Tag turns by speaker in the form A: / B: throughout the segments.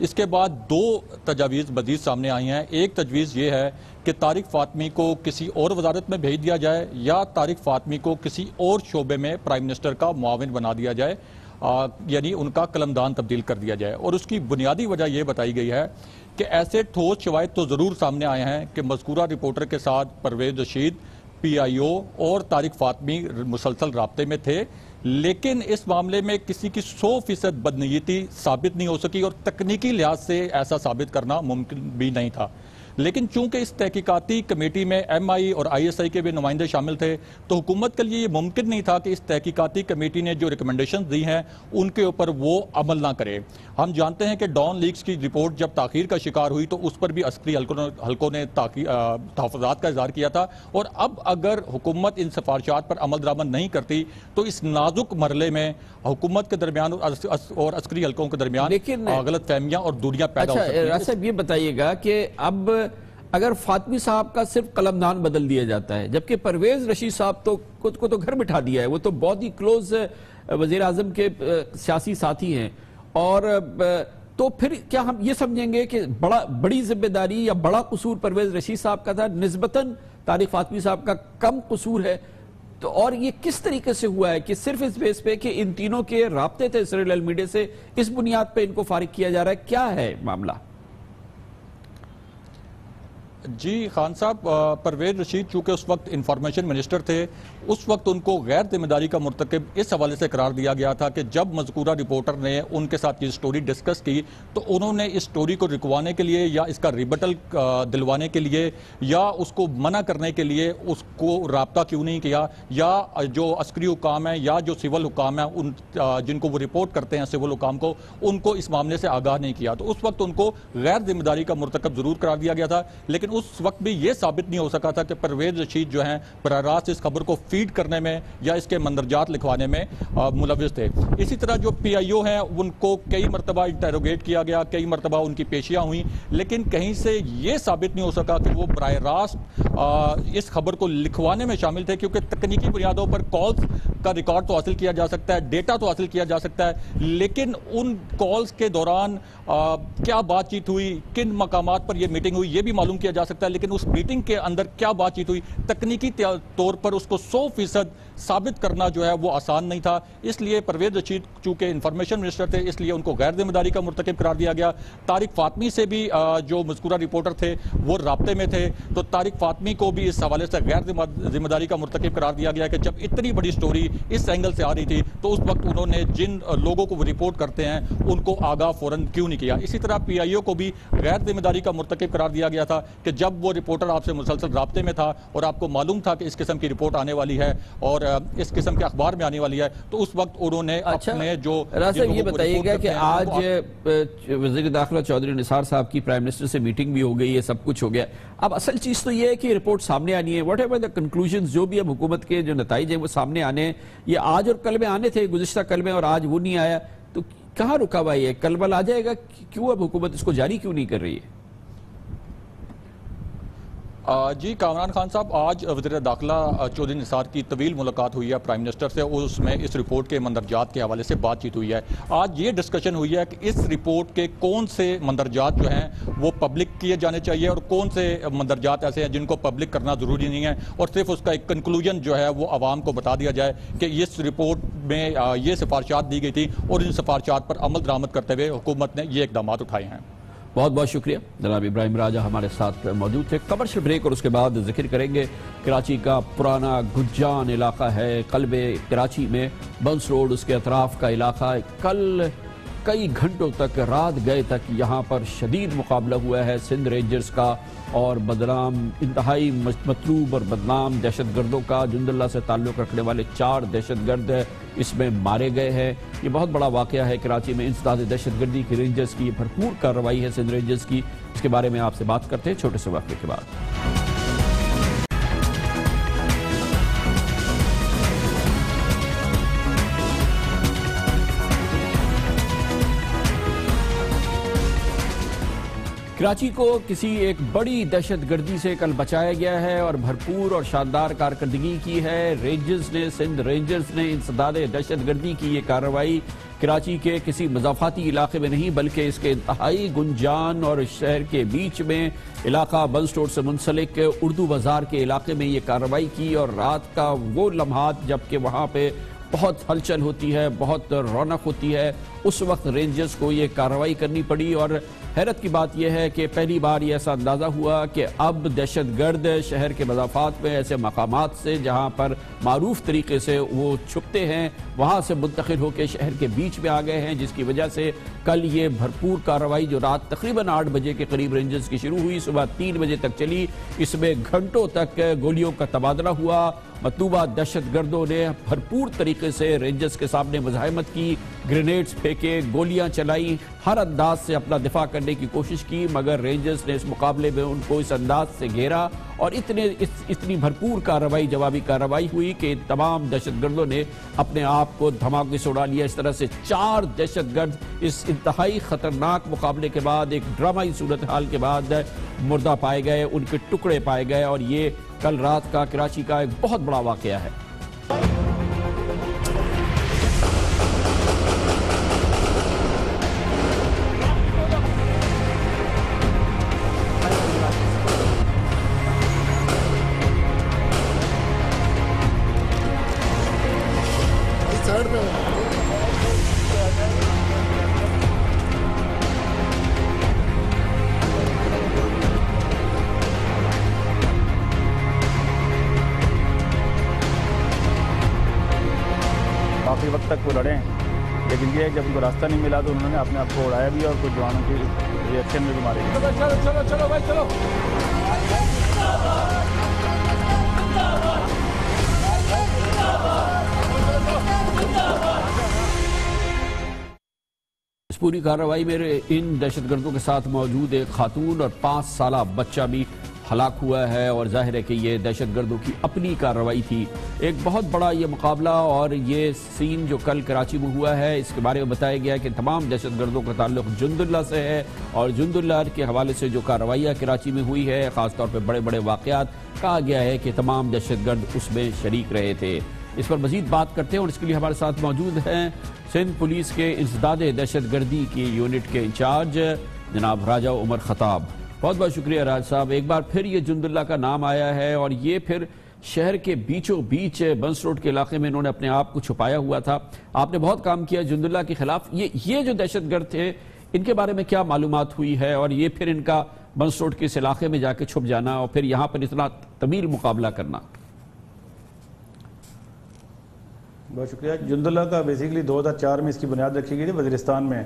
A: اس کے بعد 2 تجاویز مزید سامنے آئی ہیں. ایک تجویز یہ ہے کہ طارق فاطمی کو کسی اور وزارت میں بھیج دیا جائے یا طارق فاطمی کو کسی اور شعبے میں پرائم منسٹر کا معاون بنا دیا جائے, یعنی ان کا قلمدان تبدیل کر دیا جائے. اور اس کی بنیادی وجہ یہ بتائی گئی ہے کہ ایسے ٹھوس شواہد تو ضرور سامنے آئے ہیں کہ مذکورہ رپورٹر کے ساتھ پرویز رشید, PIO اور طارق فاطمی مسلسل رابطے میں تھے, لیکن اس معاملے میں کسی کی 100% بدنیتی ثابت نہیں ہو سکی اور تکنیکی لحاظ سے ایسا ثابت کرنا ممکن بھی نہیں تھا. لیکن چونکہ اس تحقیقاتی کمیٹی میں MI اور ISI کے بھی نمائندے شامل تھے تو حکومت کے لیے یہ ممکن نہیں تھا کہ اس تحقیقاتی کمیٹی نے جو ریکمنڈیشنز دی ہیں ان کے اوپر وہ عمل نہ کرے. ہم جانتے ہیں کہ ڈان لیکس کی رپورٹ جب تاخیر کا شکار ہوئی تو اس پر بھی عسکری حلقوں نے تحفظات کا اظہار کیا تھا, اور اب اگر حکومت ان سفارشات پر عمل درآمد نہیں کرتی تو اس نازک مرحلے میں حکومت کے درمیان اور عسکری حلقوں کے درمیان غلط فہمیاں اور دوریاں پیدا ہو سکتی ہیں.
B: راز صاحب یہ بتائیے گا کہ اب اگر فاطمی صاحب کا صرف قلمدان بدل دیا جاتا ہے جبکہ پرویز رشید صاحب کو تو گھر بٹھا دیا ہے, وہ تو بہت ہی کلوز وزیر اعظم کے سیاسی ساتھی ہیں, اور تو پھر کیا ہم یہ سمجھیں گے کہ بڑی ذمہ داری یا بڑا قصور پرویز رشید صاحب کا تھا, نسبتاً طارق فاطمی صاحب کا کم قصور ہے؟ تو اور یہ کس طریقے سے ہوا ہے کہ صرف اس بیس پہ کہ ان تینوں کے رابطے تھے اسرائیل المیڈیا سے, اس بنیاد پہ ان کو فارغ کیا جا رہا ہے؟ کیا ہے معاملہ؟
A: جی خان صاحب, پرویز رشید چونکہ اس وقت انفارمیشن منسٹر تھے, اس وقت ان کو غیر ذمہ داری کا مرتکب اس حوالے سے قرار دیا گیا تھا کہ جب مذکورہ رپورٹر نے ان کے ساتھ یہ سٹوری ڈسکس کی تو انہوں نے اس سٹوری کو رکوانے کے لیے یا اس کا ریبٹل دلوانے کے لیے یا اس کو منع کرنے کے لیے اس کو رابطہ کیوں نہیں کیا, یا جو عسکری حکام ہیں یا جو سول حکام ہیں ان جن کو وہ رپورٹ کرتے ہیں سول حکام کو, ان کو اس معاملے سے آگاہ نہیں کیا. تو اس وقت ان کو غیر ذمہ داری کا مرتکب ضرور قرار دیا گیا تھا, لیکن اس وقت بھی یہ ثابت نہیں ہو سکا تھا کہ پرویز رشید جو ہیں براہ راست اس خبر کو فیڈ کرنے میں یا اس کے مندرجات لکھوانے میں ملوث تھے. اسی طرح جو PIO ہیں ان کو کئی مرتبہ انٹیروگیٹ کیا گیا, کئی مرتبہ ان کی پیشیاں ہوئیں, لیکن کہیں سے یہ ثابت نہیں ہو سکا کہ وہ براہ راست اس خبر کو لکھوانے میں شامل تھے, کیونکہ تکنیکی بنیادوں پر کالز کا ریکارڈ تو حاصل کیا جا سکتا ہے, ڈیٹا تو حاصل کیا جا سکتا ہے, لیکن ان کالز کے دوران کیا بات چیت ہوئی, کن مقامات پر یہ میٹنگ ہوئی, یہ بھی معلوم کیا جا سکتا ہے, لیکن اس میٹنگ کے اندر کیا بات چیت ہوئی تکنیکی طور پر اس کو 100% ثابت کرنا جو ہے وہ آسان نہیں تھا. اس لیے پرویز رشید چونکہ انفارمیشن منسٹر تھے اس لیے ان کو غیر ذمہ داری کا مرتکب قرار دیا گیا. طارق فاطمی سے بھی جو مذکورہ رپورٹر تھے وہ رابطے میں تھے, تو طارق فاطمی کو بھی اس حوالے سے غیر ذمہ داری کا مرتکب قرار دیا گیا کہ جب اتنی بڑی سٹوری اس اینگل سے آ رہی تھی تو اس وقت انہوں نے جن لوگوں کو وہ رپورٹ کرتے ہیں ان کو آگاہ فوراً کیوں نہیں کیا. اسی طرح PIO کو بھی غیر ذمہ داری کا مرتکب قرار دیا گیا تھا کہ جب وہ رپورٹر آپ سے مسلسل رابطے میں تھا اور آپ کو معلوم تھا کہ اس قسم کی رپورٹ آنے والی ہے اور اس قسم کے اخبار میں آنے والی ہے, تو اس وقت انہوں نے اپنے جو
B: راز صاحب یہ بتائیے گا کہ آج وزیر داخلہ چودھری نثار صاحب کی پرائم منسٹر سے میٹنگ بھی ہو گئی ہے, سب کچھ ہو گیا, اب اصل چیز تو یہ ہے کہ رپورٹ سامنے آنی ہے, واٹ ایور دا کنکلوژنز, جو بھی اب حکومت کے جو نتائج ہیں وہ سامنے آنے ہیں. یہ آج اور کل میں آنے تھے, گزشتہ کل میں, اور آج وہ نہیں آیا, تو کہاں رکا ہوا ہے؟ کل بل آ جائے گا, کیوں اب حکومت اس کو جاری کیوں نہیں کر رہی ہے؟
A: جی کامران خان صاحب, آج وزیر داخلہ چودھری نثار کی طویل ملاقات ہوئی ہے پرائم منسٹر سے, اور اس میں اس رپورٹ کے مندرجات کے حوالے سے بات چیت ہوئی ہے. آج یہ ڈسکشن ہوئی ہے کہ اس رپورٹ کے کون سے مندرجات جو ہیں وہ پبلک کیے جانے چاہیے اور کون سے مندرجات ایسے ہیں جن کو پبلک کرنا ضروری نہیں ہے, اور صرف اس کا ایک کنکلوژن جو ہے وہ عوام کو بتا دیا جائے کہ اس رپورٹ میں یہ سفارشات دی گئی تھی اور ان سفارشات پر عمل درآمد کرتے ہوئے حکومت نے یہ اقدامات اٹھائے ہیں.
B: بہت بہت شکریہ جناب ابراہیم راجہ ہمارے ساتھ موجود تھے. کمرشل بریک اور اس کے بعد ذکر کریں گے کراچی کا پرانا گجان علاقہ ہے, قلب کراچی میں بنس روڈ, اس کے اطراف کا علاقہ. کل کئی گھنٹوں تک, رات گئے تک یہاں پر شدید مقابلہ ہوا ہے سندھ رینجرز کا اور بدنام, انتہائی مطلوب اور بدنام دہشت گردوں کا. جند اللہ سے تعلق رکھنے والے 4 دہشت گرد اس میں مارے گئے ہیں. یہ بہت بڑا واقعہ ہے کراچی میں انسداد دہشت گردی کی رینجرز کی, بھرپور کارروائی ہے سندھ رینجرز کی. اس کے بارے میں آپ سے بات کرتے ہیں چھوٹے سے وقفے کے بعد. کراچی کو کسی ایک بڑی دہشت گردی سے کل بچایا گیا ہے اور بھرپور اور شاندار کارکردگی کی ہے رینجرز نے، سندھ رینجرز نے انسداد دہشت گردی کی یہ کارروائی کراچی کے کسی مضافاتی علاقے میں نہیں بلکہ اس کے انتہائی گنجان اور شہر کے بیچ میں علاقہ بنس روڈ سے منسلک اردو بازار کے علاقے میں یہ کارروائی کی، اور رات کا وہ لمحات جبکہ وہاں پہ بہت ہلچل ہوتی ہے، بہت رونق ہوتی ہے، اس وقت رینجرز کو یہ کارروائی کرنی پڑی۔ اور حیرت کی بات یہ ہے کہ پہلی بار یہ ایسا اندازہ ہوا کہ اب دہشت گرد شہر کے مضافات میں ایسے مقامات سے جہاں پر معروف طریقے سے وہ چھپتے ہیں وہاں سے منتقل ہو کے شہر کے بیچ میں آ گئے ہیں، جس کی وجہ سے کل یہ بھرپور کارروائی جو رات تقریباً 8 بجے کے قریب رینجرز کی شروع ہوئی، صبح 3 بجے تک چلی، اس میں گھنٹوں تک گولیوں کا تبادلہ ہوا۔ مطلوبہ دہشت گردوں نے بھرپور طریقے سے رینجرز کے سامنے مزاحمت کی، گرینیڈز پھینکے، گولیاں چلائی، ہر انداز سے اپنا دفاع کرنے کی کوشش کی، مگر رینجرز نے اس مقابلے میں ان کو اس انداز سے گھیرا اور اتنی بھرپور کارروائی، جوابی کارروائی ہوئی کہ تمام دہشت گردوں نے اپنے آپ کو دھماکے سے اڑا لیا۔ اس طرح سے 4 دہشت گرد اس انتہائی خطرناک مقابلے کے بعد، ایک ڈرامائی صورتحال کے بعد مردہ پائے گئے، ان کے ٹکڑے پائے گئے، اور یہ کل رات کا کراچی کا ایک بہت بڑا واقعہ ہے۔
C: کافی وقت تک وہ لڑے ہیں، لیکن یہ جب ان کو راستہ نہیں ملا تو انہوں نے اپنے آپ کو اڑایا بھی اور کچھ جوانوں کی ریئیکشن میں بھی مارے گئے۔
A: چلو بھائی چلو۔
B: اس پوری کارروائی میں ان دہشت گردوں کے ساتھ موجود ایک خاتون اور 5 سالہ بچہ بھی ہلاک ہوا ہے، اور ظاہر ہے کہ یہ دہشت گردوں کی اپنی کارروائی تھی۔ ایک بہت بڑا یہ مقابلہ اور یہ سین جو کل کراچی میں ہوا ہے، اس کے بارے میں بتایا گیا کہ تمام دہشت گردوں کا تعلق جند اللہ سے ہے، اور جند اللہ کے حوالے سے جو کارروائیاں کراچی میں ہوئی ہے، خاص طور پہ بڑے بڑے واقعات، کہا گیا ہے کہ تمام دہشت گرد اس میں شریک رہے تھے۔ اس پر مزید بات کرتے ہیں اور اس کے لیے ہمارے ساتھ موجود ہیں سندھ پولیس کے انسداد دہشت گردی کی یونٹ کے انچارج جناب راجہ عمر خطاب۔ بہت بہت شکریہ راج صاحب۔ ایک بار پھر یہ جند اللہ کا نام آیا ہے، اور یہ پھر شہر کے بیچوں بیچ بنس روڈ کے علاقے میں انہوں نے اپنے آپ کو چھپایا ہوا تھا۔ آپ نے بہت کام کیا جند اللہ کے خلاف۔ یہ جو دہشت گرد تھے ان کے بارے میں کیا معلومات ہوئی ہے، اور یہ پھر ان کا بنس روڈ کے اس علاقے میں جا کے چھپ جانا اور پھر یہاں پر اتنا طویل مقابلہ کرنا؟
C: بہت شکریہ۔ جند اللہ کا بیسیکلی 2004 میں اس کی بنیاد رکھی گئی تھی وزیرستان میں،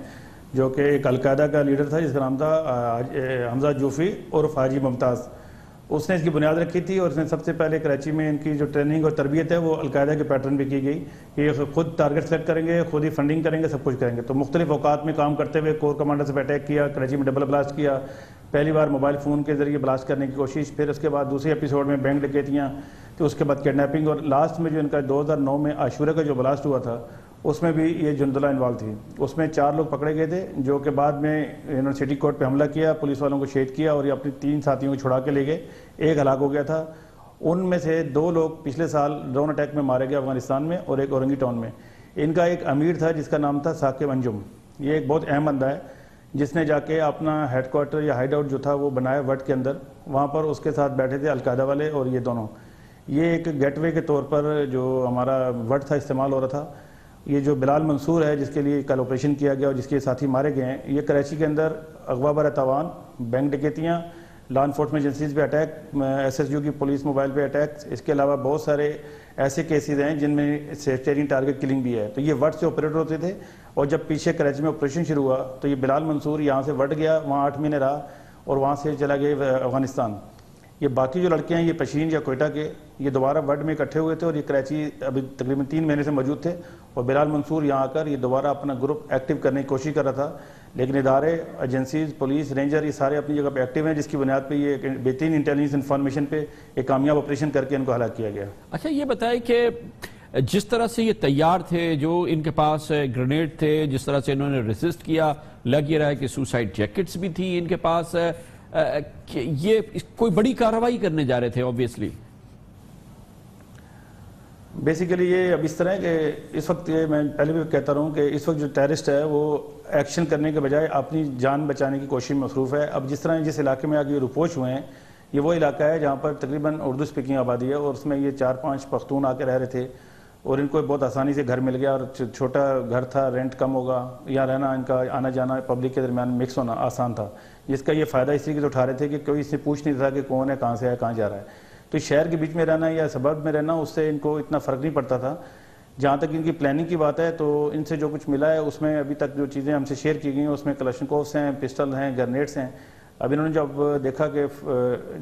C: جو کہ ایک القاعدہ کا لیڈر تھا جس کا نام تھا حمزہ جوفی عرف حاجی ممتاز۔ اس نے اس کی بنیاد رکھی تھی، اور اس نے سب سے پہلے کراچی میں ان کی جو ٹریننگ اور تربیت ہے وہ القاعدہ کے پیٹرن پہ کی گئی کہ یہ خود ٹارگٹ سلیکٹ کریں گے، خود ہی فنڈنگ کریں گے، سب کچھ کریں گے۔ تو مختلف اوقات میں کام کرتے ہوئے کور کمانڈر سے اٹیک کیا، کراچی میں ڈبل بلاسٹ کیا، پہلی بار موبائل فون کے ذریعے بلاسٹ کرنے کی کوشش، پھر اس کے بعد دوسرے ایپیسوڈ میں بینک ڈکیتیاں، تو اس کے بعد کڈنیپنگ، اور لاسٹ میں جو ان کا 2009 میں عاشورہ کا جو بلاسٹ ہوا تھا اس میں بھی یہ جند اللہ انوالو تھی۔ اس میں 4 لوگ پکڑے گئے تھے، جو کہ بعد میں انہوں نے سٹی کورٹ پہ حملہ کیا، پولیس والوں کو شہید کیا، اور یہ اپنی 3 ساتھیوں کو چھڑا کے لے گئے، ایک ہلاک ہو گیا تھا۔ ان میں سے 2 لوگ پچھلے سال ڈرون اٹیک میں مارے گئے افغانستان میں، اور ایک اورنگی ٹاؤن میں۔ ان کا ایک امیر تھا جس کا نام تھا ثاقب انجم، یہ ایک بہت اہم بندہ ہے جس نے جا کے اپنا ہیڈ کوارٹر یا ہائیڈ آؤٹ جو تھا وہ بنایا وٹ کے اندر، وہاں پر اس کے ساتھ بیٹھے تھے القاعدہ والے اور یہ دونوں۔ یہ ایک گیٹ وے کے طور پر جو ہمارا وٹ تھا استعمال ہو رہا تھا۔ یہ جو بلال منصور ہے جس کے لیے کل آپریشن کیا گیا اور جس کے ساتھی مارے گئے ہیں، یہ کراچی کے اندر اغوا بر تاوان، بینک ڈکیتیاں، لا انفورسمنٹ ایجنسیز پہ اٹیک، SSU کی پولیس موبائل پہ اٹیکس، اس کے علاوہ بہت سارے ایسے کیسز ہیں جن میں سیکٹیرین ٹارگٹ کلنگ بھی ہے۔ تو یہ وٹ سے آپریٹر ہوتے تھے، اور جب پیچھے کراچی میں آپریشن شروع ہوا تو یہ بلال منصور یہاں سے وٹ گیا، وہاں 8 مہینے رہا، اور وہاں سے چلا گیا افغانستان۔ یہ باقی جو لڑکے ہیں یہ پشین یا کوئٹہ کے، یہ دوبارہ وڈ میں اکٹھے ہوئے تھے، اور یہ کراچی ابھی تقریباً 3 مہینے سے موجود تھے، اور بلال منصور یہاں آ کر یہ دوبارہ اپنا گروپ ایکٹیو کرنے کی کوشش کر رہا تھا، لیکن ادارے، ایجنسیز، پولیس، رینجر، یہ سارے اپنی جگہ پہ ایکٹیو ہیں، جس کی بنیاد پہ یہ بہترین انٹیلیجنس انفارمیشن پہ ایک کامیاب آپریشن کر کے ان کو ہلاک کیا گیا۔
B: اچھا یہ بتائیں کہ جس طرح سے یہ تیار تھے، جو ان کے پاس گرینیڈ تھے، جس طرح سے انہوں نے ریسسٹ کیا، لگ یہ رہا ہے کہ سوسائڈ جیکٹس بھی تھی ان کے پاس، یہ کوئی بڑی کارروائی کرنے جا رہے تھے obviously.
C: بیسیکلی یہ اب اس طرح ہے کہ اس وقت یہ میں پہلے بھی کہتا رہا ہوں کہ اس وقت جو ٹیررسٹ ہے وہ ایکشن کرنے کے بجائے اپنی جان بچانے کی کوشش میں مصروف ہے. اب جس طرح جس علاقے میں آگے یہ روپوش ہوئے ہیں، یہ وہ علاقہ ہے جہاں پر تقریباً اردو سپیکنگ آبادی ہے، اور اس میں یہ 4-5 پختون آ کے رہ رہے تھے، اور ان کو بہت آسانی سے گھر مل گیا، اور چھوٹا گھر تھا، رینٹ کم ہوگا، یا رہنا ان کا آنا جانا پبلک کے درمیان مکس ہونا آسان تھا، جس کا یہ فائدہ اس طریقے سے اٹھا رہے تھے کہ کوئی اس سے پوچھ نہیں تھا کہ کون ہے، کہاں سے ہے، کہاں جا رہا ہے. تو شہر کے بیچ میں رہنا یا سبرب میں رہنا اس سے ان کو اتنا فرق نہیں پڑتا تھا. جہاں تک ان کی پلاننگ کی بات ہے تو ان سے جو کچھ ملا ہے اس میں ابھی تک جو چیزیں ہم سے شیئر کی گئی ہیں اس میں کلاشنکوفس ہیں، پسٹل ہیں، گرنیڈس ہیں. اب انہوں نے جب دیکھا کہ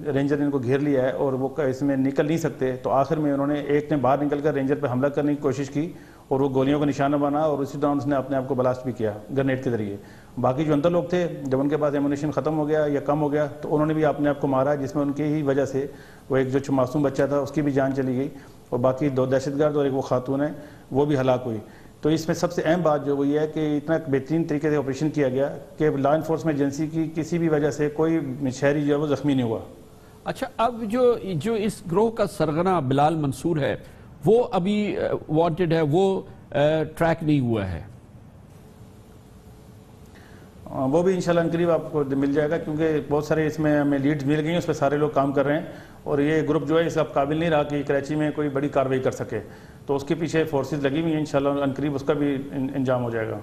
C: رینجر نے ان کو گھیر لیا ہے اور وہ اس میں نکل نہیں سکتے، تو آخر میں انہوں نے ایک نے باہر نکل کر رینجر پہ حملہ کرنے کی کوشش کی اور وہ گولیوں کا نشانہ بنا، اور اسی دوران اس نے اپنے آپ کو بلاسٹ بھی کیا گرنیڈ کے ذریعے. باقی جو اندر لوگ تھے جب ان کے پاس ایمونیشن ختم ہو گیا یا کم ہو گیا تو انہوں نے بھی اپنے آپ کو مارا، جس میں ان کی ہی وجہ سے وہ ایک جو معصوم بچہ تھا اس کی بھی جان چلی گئی، اور باقی 2 دہشت گرد اور ایک وہ خاتون ہے وہ بھی ہلاک ہوئی. تو اس میں سب سے اہم بات جو وہ یہ ہے کہ اتنا بہترین طریقے سے آپریشن کیا گیا کہ لا انفورسمنٹ ایجنسی کی کسی بھی وجہ سے کوئی شہری جو ہے وہ زخمی نہیں ہوا.
B: اچھا، اب جو اس گروہ کا سرغنہ بلال منصور ہے وہ ابھی وانٹڈ ہے، وہ ٹریک نہیں ہوا ہے؟
C: وہ بھی انشاءاللہ انقریب آپ کو مل جائے گا، کیونکہ بہت سارے اس میں ہمیں لیڈز مل گئی ہیں، اس پہ سارے لوگ کام کر رہے ہیں، اور یہ گروپ جو ہے اس اب قابل نہیں رہا کہ کراچی میں کوئی بڑی کارروائی کر سکے، تو اس کے پیچھے فورسز لگی ہوئی ہیں. انشاءاللہ انقریب اس کا بھی انجام ہو جائے گا.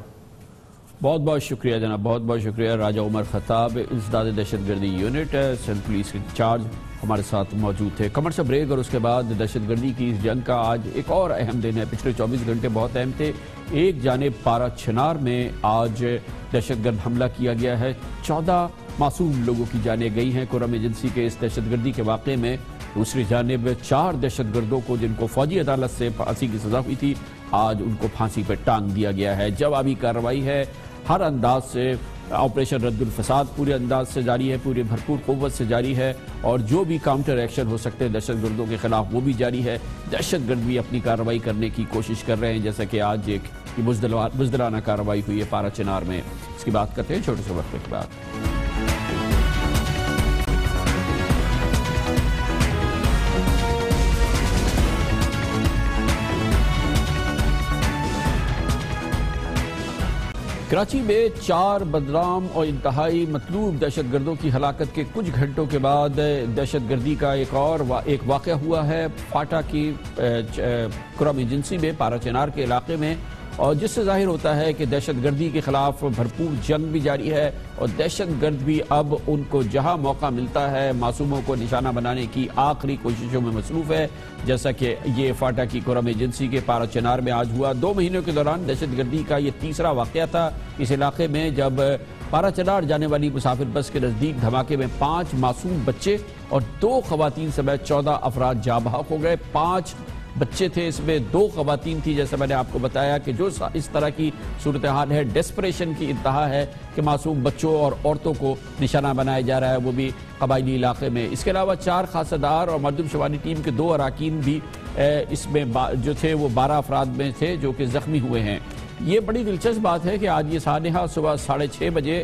B: بہت بہت شکریہ جناب، بہت بہت شکریہ. راجہ عمر خطاب، انسداد دہشت گردی یونٹ سندھ پولیس کے انچارج ہمارے ساتھ موجود تھے. کمرشل بریک اور اس کے بعد دہشت گردی کی اس جنگ کا آج ایک اور اہم دن ہے. پچھلے 24 گھنٹے بہت اہم تھے. ایک جانب پارا چنار میں آج دہشت گرد حملہ کیا گیا ہے، 14 معصوم لوگوں کی جانیں گئی ہیں قرم ایجنسی کے اس دہشت گردی کے واقعے میں. دوسری جانب 4 دہشت گردوں کو جن کو فوجی عدالت سے پھانسی کی سزا ہوئی تھی، آج ان کو پھانسی پہ ٹانگ دیا گیا ہے. جوابی کارروائی ہے، ہر انداز سے آپریشن رد الفساد پورے انداز سے جاری ہے، پورے بھرپور قوت سے جاری ہے، اور جو بھی کاؤنٹر ایکشن ہو سکتے ہیں دہشت گردوں کے خلاف وہ بھی جاری ہے. دہشت گرد بھی اپنی کارروائی کرنے کی کوشش کر رہے ہیں، جیسا کہ آج ایک بزدلانہ کارروائی ہوئی ہے پارا چنار میں. اس کی بات کرتے ہیں چھوٹے سے وقفے کے بعد. کراچی میں 4 بدنام اور انتہائی مطلوب دہشت گردوں کی ہلاکت کے کچھ گھنٹوں کے بعد دہشت گردی کا ایک واقعہ ہوا ہے فاٹا کی کرم ایجنسی میں پارا چنار کے علاقے میں، اور جس سے ظاہر ہوتا ہے کہ دہشت گردی کے خلاف بھرپور جنگ بھی جاری ہے، اور دہشت گرد بھی اب ان کو جہاں موقع ملتا ہے معصوموں کو نشانہ بنانے کی آخری کوششوں میں مصروف ہے، جیسا کہ یہ فاٹا کی کرم ایجنسی کے پارا چنار میں آج ہوا. 2 مہینوں کے دوران دہشت گردی کا یہ تیسرا واقعہ تھا اس علاقے میں، جب پارا چنار جانے والی مسافر بس کے نزدیک دھماکے میں 5 معصوم بچے اور 2 خواتین سمیت 14 افراد جاں بحق ہو گئے. 5 بچے تھے، اس میں 2 خواتین تھی. جیسا میں نے آپ کو بتایا کہ جو اس طرح کی صورتحال ہے، ڈیسپریشن کی انتہا ہے کہ معصوم بچوں اور عورتوں کو نشانہ بنایا جا رہا ہے، وہ بھی قبائلی علاقے میں. اس کے علاوہ 4 خاصہ دار اور مردم شماری ٹیم کے 2 اراکین بھی اس میں جو تھے وہ 12 افراد میں تھے جو کہ زخمی ہوئے ہیں. یہ بڑی دلچسپ بات ہے کہ آج یہ سانحہ صبح 6:30 بجے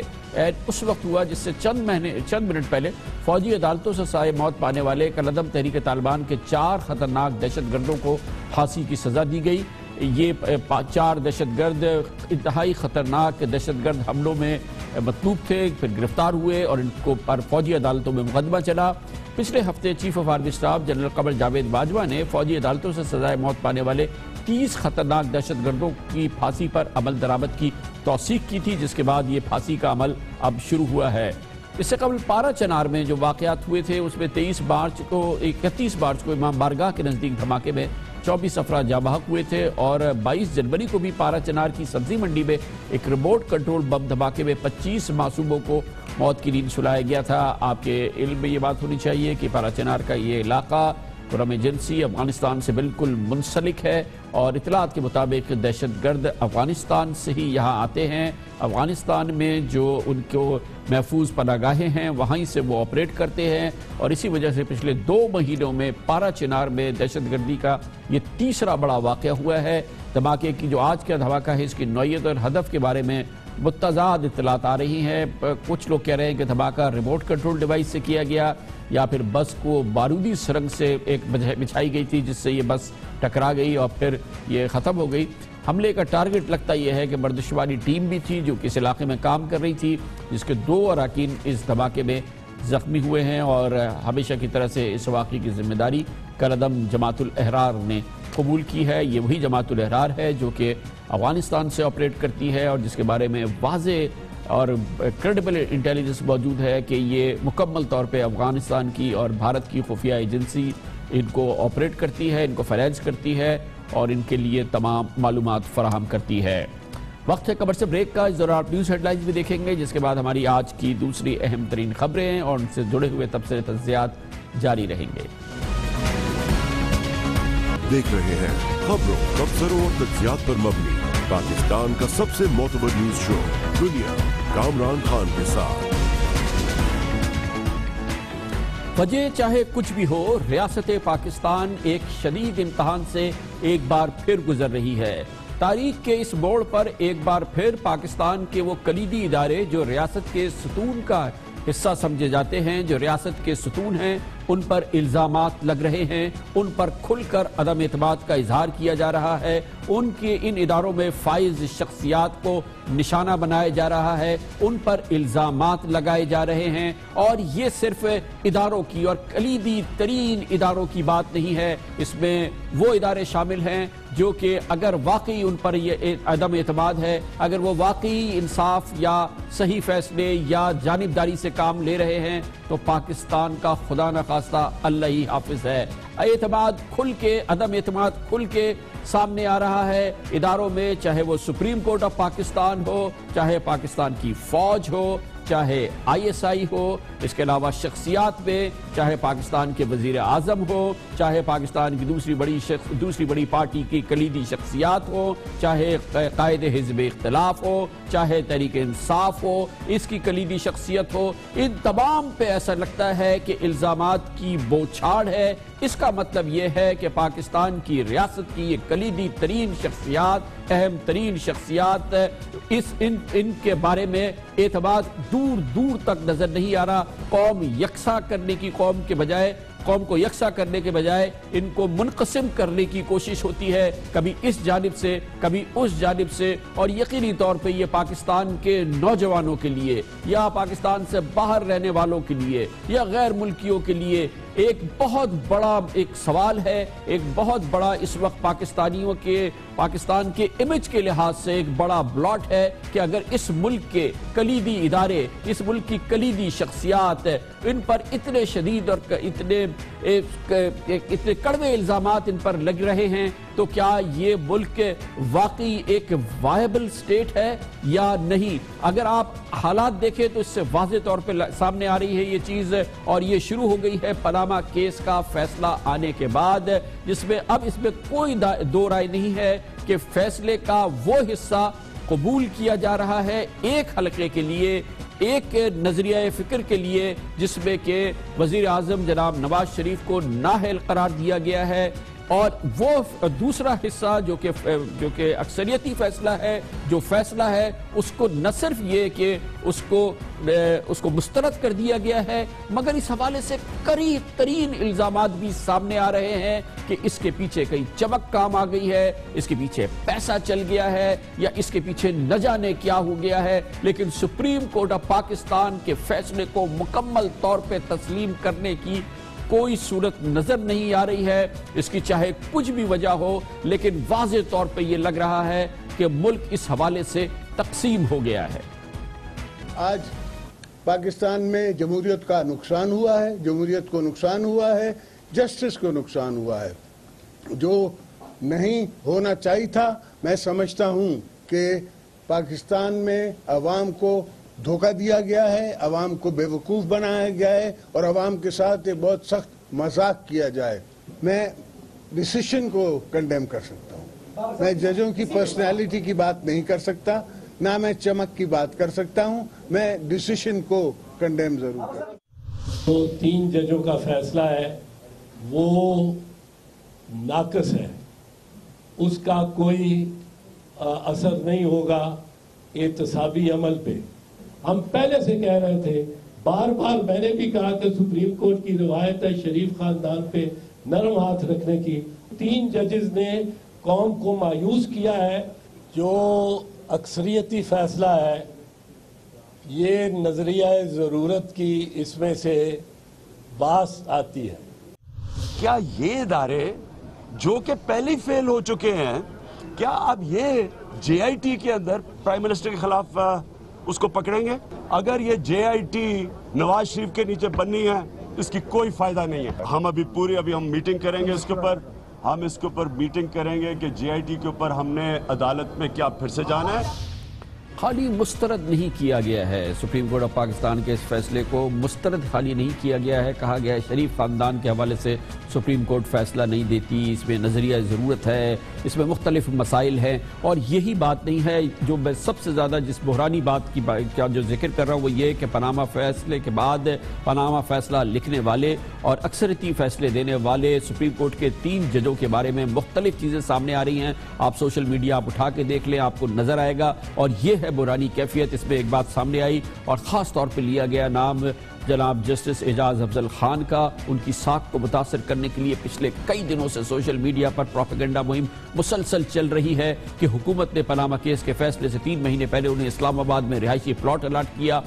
B: اس وقت ہوا جس سے چند منٹ پہلے فوجی عدالتوں سے سائے موت پانے والے کالعدم تحریک طالبان کے 4 خطرناک دہشت گردوں کو پھانسی کی سزا دی گئی. یہ 4 دہشت گرد انتہائی خطرناک دہشت گرد حملوں میں مطلوب تھے، پھر گرفتار ہوئے اور ان کو پر فوجی عدالتوں میں مقدمہ چلا. پچھلے ہفتے chief of army staff general Qamar Javed Bajwa نے فوجی عدالتوں سے سزائے موت پانے والے 30 خطرناک دہشت گردوں کی پھانسی پر عمل درآمد کی توثیق کی تھی، جس کے بعد یہ پھانسی کا عمل اب شروع ہوا ہے. اس سے قبل پارا چنار میں جو واقعات ہوئے تھے اس میں 31 مارچ کو امام بارگاہ کے نزدیک دھماکے میں 24 افراد جاں بحق ہوئے تھے، اور 22 جنوری کو بھی پارا چنار کی سبزی منڈی میں ایک ریموٹ کنٹرول بم دھماکے میں 25 معصوموں کو موت کی نیند سلایا گیا تھا. آپ کے علم میں یہ بات ہونی چاہیے کہ پارا چنار کا یہ علاقہ خرم ایجنسی افغانستان سے بالکل منسلک ہے اور اطلاعات کے مطابق دہشت گرد افغانستان سے ہی یہاں آتے ہیں. افغانستان میں جو ان کو محفوظ پناہ گاہیں ہیں وہیں سے وہ آپریٹ کرتے ہیں اور اسی وجہ سے پچھلے 2 مہینوں میں پارا چنار میں دہشت گردی کا یہ تیسرا بڑا واقعہ ہوا ہے. دھماکے کی جو آج کا دھماکہ ہے اس کی نوعیت اور ہدف کے بارے میں متضاد اطلاعات آ رہی ہیں. کچھ لوگ کہہ رہے ہیں کہ دھماکہ ریموٹ کنٹرول ڈیوائس سے کیا گیا یا پھر بس کو بارودی سرنگ سے ایک بچھائی گئی تھی جس سے یہ بس ٹکرا گئی اور پھر یہ ختم ہو گئی. حملے کا ٹارگٹ لگتا یہ ہے کہ مردشماری ٹیم بھی تھی جو کس علاقے میں کام کر رہی تھی جس کے 2 اراکین اس دھماکے میں زخمی ہوئے ہیں اور ہمیشہ کی طرح سے اس واقعے کی ذمہ داری کالعدم جماعت الاحرار نے قبول کی ہے. یہ وہی جماعت الاحرار ہے جو کہ افغانستان سے آپریٹ کرتی ہے اور جس کے بارے میں واضح اور کریڈیبل انٹیلیجنس موجود ہے کہ یہ مکمل طور پہ افغانستان کی اور بھارت کی خفیہ ایجنسی ان کو آپریٹ کرتی ہے, ان کو فائنانس کرتی ہے اور ان کے لیے تمام معلومات فراہم کرتی ہے. وقت ہے خبر سے بریک کا. اس دوران آپ نیوز ہیڈ لائنز بھی دیکھیں گے جس کے بعد ہماری آج کی دوسری اہم ترین خبریں ہیں اور ان سے جڑے ہوئے تبصرے تجزیات جاری رہیں گے.
D: دیکھ رہے ہیں خبروں, تبصروں اور تجزیات پر مبنی پاکستان کا سب سے معتبر نیوز شو دنیا, کامران خان کے ساتھ.
B: وجہ چاہے کچھ بھی ہو, ریاست پاکستان ایک شدید امتحان سے ایک بار پھر گزر رہی ہے. تاریخ کے اس موڑ پر ایک بار پھر پاکستان کے وہ کلیدی ادارے جو ریاست کے ستون کا حصہ سمجھے جاتے ہیں, جو ریاست کے ستون ہیں, ان پر الزامات لگ رہے ہیں, ان پر کھل کر عدم اعتماد کا اظہار کیا جا رہا ہے, ان اداروں میں فائز شخصیات کو نشانہ بنایا جا رہا ہے, ان پر الزامات لگائے جا رہے ہیں. اور یہ صرف اداروں کی اور کلیدی ترین اداروں کی بات نہیں ہے, اس میں وہ ادارے شامل ہیں جو کہ اگر واقعی ان پر یہ عدم اعتماد ہے, اگر وہ واقعی انصاف یا صحیح فیصلے یا جانبداری سے کام لے رہے ہیں تو پاکستان کا خدا نخواستہ اللہ ہی حافظ ہے. اعتماد کھل کے, عدم اعتماد کھل کے سامنے آ رہا ہے اداروں میں, چاہے وہ سپریم کورٹ آف پاکستان ہو, چاہے پاکستان کی فوج ہو, چاہے ISI ہو, اس کے علاوہ شخصیات میں چاہے پاکستان کے وزیر اعظم ہو, چاہے پاکستان کی دوسری بڑی پارٹی کی کلیدی شخصیات ہو, چاہے قائد حزب اختلاف ہو, چاہے تحریک انصاف ہو, اس کی کلیدی شخصیت ہو, ان تمام پہ ایسا لگتا ہے کہ الزامات کی بوچھاڑ ہے. اس کا مطلب یہ ہے کہ پاکستان کی ریاست کی یہ کلیدی ترین شخصیات, اہم ترین شخصیات, ان کے بارے میں اعتماد دور دور تک نظر نہیں آ رہا. قوم یکساں کرنے کی, قوم کو یکساں کرنے کے بجائے ان کو منقسم کرنے کی کوشش ہوتی ہے, کبھی اس جانب سے کبھی اس جانب سے. اور یقینی طور پہ یہ پاکستان کے نوجوانوں کے لیے یا پاکستان سے باہر رہنے والوں کے لیے یا غیر ملکیوں کے لیے ایک بہت بڑا ایک سوال ہے, ایک بہت بڑا اس وقت پاکستان کے امیج کے لحاظ سے ایک بڑا بلاٹ ہے کہ اگر اس ملک کے کلیدی ادارے, اس ملک کی کلیدی شخصیات, ان پر اتنے شدید اور اتنے کڑوے الزامات ان پر لگ رہے ہیں تو کیا یہ ملک واقعی ایک وائبل سٹیٹ ہے یا نہیں؟ اگر آپ حالات دیکھیں تو اس سے واضح طور پہ سامنے آ رہی ہے یہ چیز, اور یہ شروع ہو گئی ہے پاناما کیس کا فیصلہ آنے کے بعد, جس میں اب اس میں کوئی دو رائے نہیں ہے کہ فیصلے کا وہ حصہ قبول کیا جا رہا ہے ایک حلقے کے لیے, ایک نظریہ فکر کے لیے, جس میں کہ وزیر اعظم جناب نواز شریف کو نااہل قرار دیا گیا ہے, اور وہ دوسرا حصہ جو کہ اکثریتی فیصلہ ہے, جو فیصلہ ہے اس کو نہ صرف یہ کہ اس کو مسترد کر دیا گیا ہے, مگر اس حوالے سے قریب ترین الزامات بھی سامنے آ رہے ہیں کہ اس کے پیچھے کئی چمک کام آ گئی ہے, اس کے پیچھے پیسہ چل گیا ہے, یا اس کے پیچھے نہ جانے کیا ہو گیا ہے. لیکن سپریم کورٹ آف پاکستان کے فیصلے کو مکمل طور پہ تسلیم کرنے کی کوئی صورت نظر نہیں آ رہی ہے. اس کی چاہے کچھ بھی وجہ ہو, لیکن واضح طور پہ یہ لگ رہا ہے کہ ملک اس حوالے سے تقسیم ہو گیا ہے.
E: آج پاکستان میں جمہوریت کا نقصان ہوا ہے, جمہوریت کو نقصان ہوا ہے, جسٹس کو نقصان ہوا ہے, جو نہیں ہونا چاہیے تھا. میں سمجھتا ہوں کہ پاکستان میں عوام کو دھوکہ دیا گیا ہے, عوام کو بے وقوف بنایا گیا ہے, اور عوام کے ساتھ ایک بہت سخت مذاق کیا جائے. میں ڈیسیشن کو کنڈیم کر سکتا ہوں. میں ججوں کی پرسنالٹی کی بات نہیں کر سکتا, نہ میں چمک کی بات کر سکتا ہوں. میں ڈیسیشن کو کنڈیم ضرور کرتا ہوں.
F: تو 3 ججوں کا فیصلہ ہے وہ ناقص ہے, اس کا کوئی اثر نہیں ہوگا احتسابی عمل پہ. ہم پہلے سے کہہ رہے تھے, بار بار میں نے بھی کہا کہ سپریم کورٹ کی روایت ہے شریف خاندان پہ نرم ہاتھ رکھنے کی. 3 ججز نے قوم کو مایوس کیا ہے. جو اکثریتی فیصلہ ہے یہ نظریہ ضرورت کی اس میں سے باس آتی ہے.
G: کیا یہ ادارے جو کہ پہلے فیل ہو چکے ہیں, کیا اب یہ جے آئی ٹی کے اندر پرائم منسٹر کے خلاف اس کو پکڑیں گے؟ اگر یہ جے آئی ٹی نواز شریف کے نیچے بننی ہے اس کی کوئی فائدہ نہیں ہے. ہم ابھی ہم میٹنگ کریں گے اس کے اوپر, ہم اس کے اوپر میٹنگ کریں گے کہ جے آئی ٹی کے اوپر ہم نے عدالت میں کیا پھر سے جانا ہے.
B: خالی مسترد نہیں کیا گیا ہے, سپریم کورٹ آف پاکستان کے اس فیصلے کو مسترد خالی نہیں کیا گیا ہے. کہا گیا ہے شریف خاندان کے حوالے سے سپریم کورٹ فیصلہ نہیں دیتی, اس میں نظریہ ضرورت ہے, اس میں مختلف مسائل ہیں. اور یہی بات نہیں ہے, جو میں سب سے زیادہ جس بحرانی بات کی جو ذکر کر رہا ہوں وہ یہ کہ پاناما فیصلے کے بعد پاناما فیصلہ لکھنے والے اور اکثریتی فیصلے دینے والے سپریم کورٹ کے 3 ججوں کے بارے میں مختلف چیزیں سامنے آ رہی ہیں. آپ سوشل میڈیا آپ اٹھا کے دیکھ لیں, آپ کو نظر آئے گا. اور یہ ہے بحرانی کیفیت. اس میں ایک بات سامنے آئی اور خاص طور پہ لیا گیا نام جناب جسٹس اعجاز افضل خان کا. ان کی ساکھ کو متاثر کرنے کے لیے پچھلے کئی دنوں سے سوشل میڈیا پر پروپیگنڈا مہم مسلسل چل رہی ہے کہ حکومت نے پاناما کیس کے فیصلے سے 3 مہینے پہلے انہیں اسلام آباد میں رہائشی پلاٹ الاٹ کیا.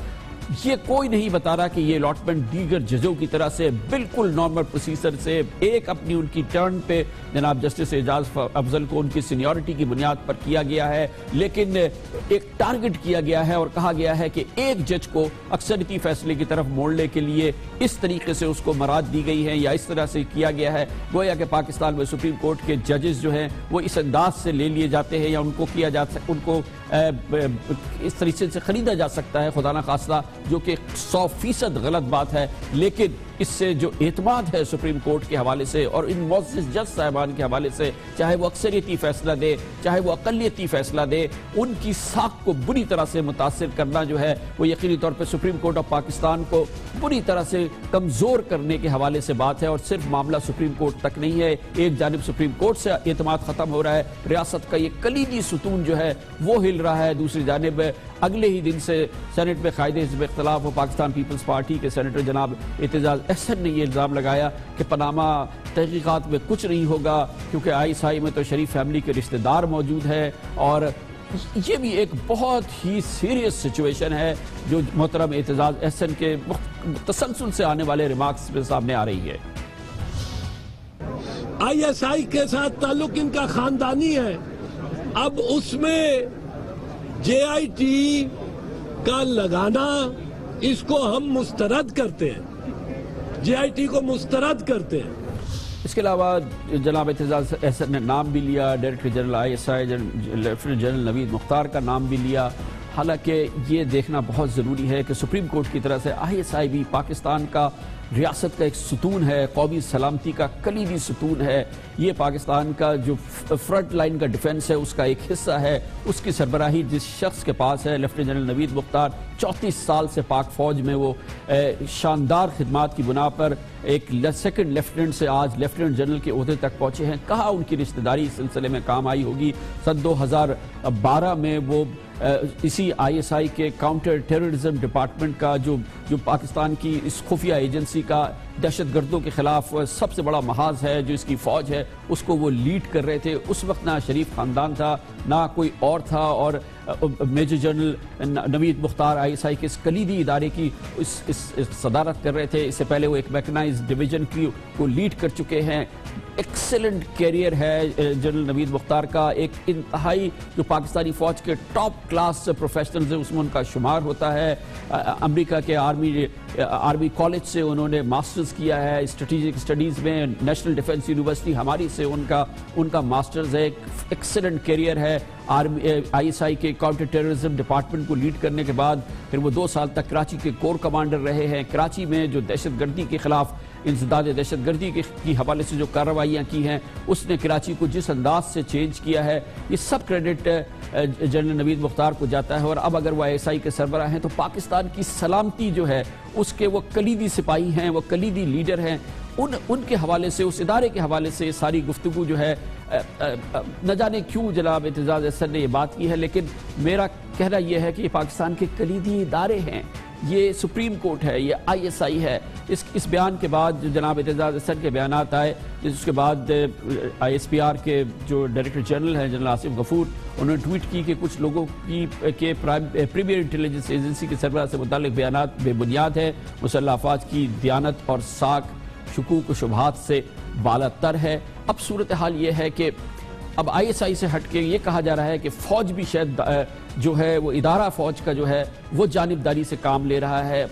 B: یہ کوئی نہیں بتا رہا کہ یہ الاٹمنٹ دیگر ججوں کی طرح سے بالکل نارمل پروسیجر سے ایک اپنی ان کی ٹرن پہ جناب جسٹس اعجاز افضل کو ان کی سینیورٹی کی بنیاد پر کیا گیا ہے, لیکن ایک ٹارگٹ کیا گیا ہے اور کہا گیا ہے کہ ایک جج کو اکثریتی فیصلے کی طرف موڑنے کے لیے اس طریقے سے اس کو مراد دی گئی ہے یا اس طرح سے کیا گیا ہے. گویا کہ پاکستان میں سپریم کورٹ کے ججز جو ہیں وہ اس انداز سے لے لیے جاتے ہیں یا ان کو کیا جاتا ہے, ان کو اس طریقے سے خریدا جا سکتا ہے, خدا نہ خواستہ, جو کہ 100% غلط بات ہے. لیکن اس سے جو اعتماد ہے سپریم کورٹ کے حوالے سے اور ان معزز جج صاحبان کے حوالے سے, چاہے وہ اکثریتی فیصلہ دے چاہے وہ اقلیتی فیصلہ دے, ان کی ساکھ کو بری طرح سے متاثر کرنا جو ہے وہ یقینی طور پہ سپریم کورٹ آف پاکستان کو بری طرح سے کمزور کرنے کے حوالے سے بات ہے. اور صرف معاملہ سپریم کورٹ تک نہیں ہے, ایک جانب سپریم کورٹ سے اعتماد ختم ہو رہا ہے, ریاست کا یہ کلیدی ستون جو ہے وہ ہل رہا ہے. دوسری جانب اگلے ہی دن سے سینٹ میں قائد حزب اختلاف و پاکستان پیپلز پارٹی کے سینیٹر جناب اعتزاز احسن نے یہ الزام لگایا کہ پاناما تحقیقات میں کچھ نہیں ہوگا کیونکہ ISI میں تو شریف فیملی کے رشتہ دار موجود ہے. اور یہ بھی ایک بہت ہی سیریس سچویشن ہے جو محترم اعتزاز احسن کے تسلسل سے آنے والے ریمارکس میں سامنے آ رہی ہے.
F: ISI کے ساتھ تعلق ان کا خاندانی ہے. اب اس میں JIT کا لگانا, اس کو ہم مسترد کرتے ہیں, JIT کو مسترد کرتے ہیں.
B: اس کے علاوہ جناب اعتزاز احسن نے نام بھی لیا, director general ISI lieutenant general Naveed Mukhtar کا نام بھی لیا. حالانکہ یہ دیکھنا بہت ضروری ہے کہ سپریم کورٹ کی طرح سے ISI بھی پاکستان کا ریاست کا ایک ستون ہے, قومی سلامتی کا کلیدی ستون ہے. یہ پاکستان کا جو فرنٹ لائن کا ڈیفنس ہے اس کا ایک حصہ ہے. اس کی سربراہی جس شخص کے پاس ہے, لیفٹیننٹ جنرل نوید مختار, 34 سال سے پاک فوج میں وہ شاندار خدمات کی بنا پر ایک سیکنڈ لیفٹیننٹ سے آج لیفٹیننٹ جنرل کے عہدے تک پہنچے ہیں. کہاں ان کی رشتہ داری اس سلسلے میں کام آئی ہوگی. سن 2012 میں وہ اسی ISI کے کاؤنٹر ٹیررزم ڈپارٹمنٹ کا جو پاکستان کی اس خفیہ ایجنسی کا دہشت گردوں کے خلاف سب سے بڑا محاذ ہے, جو اس کی فوج ہے, اس کو وہ لیڈ کر رہے تھے. اس وقت نہ شریف خاندان تھا نہ کوئی اور تھا, اور میجر جنرل نوید مختار ISI کے اس کلیدی ادارے کی اس صدارت کر رہے تھے. اس سے پہلے وہ ایک میکنائزڈ ڈویژن کو لیڈ کر چکے ہیں. ایکسلنٹ کیریئر ہے جنرل نوید مختار کا, ایک انتہائی جو پاکستانی فوج کے ٹاپ کلاس پروفیشنلز ہیں اس میں ان کا شمار ہوتا ہے. امریکہ کے آرمی کالج سے انہوں نے ماسٹرز کیا ہے, اسٹریٹجک اسٹڈیز میں نیشنل ڈیفنس یونیورسٹی ہماری سے ان کا ماسٹرز ہے. ایکسلنٹ کیریئر ہے. ISI کے کاؤنٹر ٹیررزم ڈپارٹمنٹ کو لیڈ کرنے کے بعد پھر وہ 2 سال تک کراچی کے کور کمانڈر رہے ہیں. کراچی میں جو دہشت گردی کے خلاف انسداد دہشت گردی کی حوالے سے جو کارروائیاں کی ہیں، اس نے کراچی کو جس انداز سے چینج کیا ہے، یہ سب کریڈٹ جنرل نوید مختار کو جاتا ہے. اور اب اگر وہ ISI کے سربراہ ہیں تو پاکستان کی سلامتی جو ہے اس کے وہ کلیدی سپاہی ہیں، وہ کلیدی لیڈر ہیں. ان کے حوالے سے، اس ادارے کے حوالے سے ساری گفتگو جو ہے، نہ جانے کیوں جناب اعتزاز احسن نے یہ بات کی ہے، لیکن میرا کہنا یہ ہے کہ یہ پاکستان کے کلیدی ادارے ہیں. یہ سپریم کورٹ ہے، یہ ISI ہے. اس بیان کے بعد جو جناب اعتزاز احسن کے بیانات آئے، اس کے بعد ISPR کے جو ڈائریکٹر جنرل ہیں جنرل آصف غفور، انہوں نے ٹویٹ کی کہ کچھ لوگوں کے پریمیئر انٹیلیجنس ایجنسی کے سربراہ سے متعلق بیانات بے بنیاد ہیں، مسلح افواج کی دیانت اور ساکھ شکوک و شبہات سے بالاتر ہے. اب صورتحال یہ ہے کہ اب ISI سے ہٹ کے یہ کہا جا رہا ہے کہ فوج بھی شاید جو ہے وہ ادارہ فوج کا جو ہے وہ جانبداری سے کام لے رہا ہے.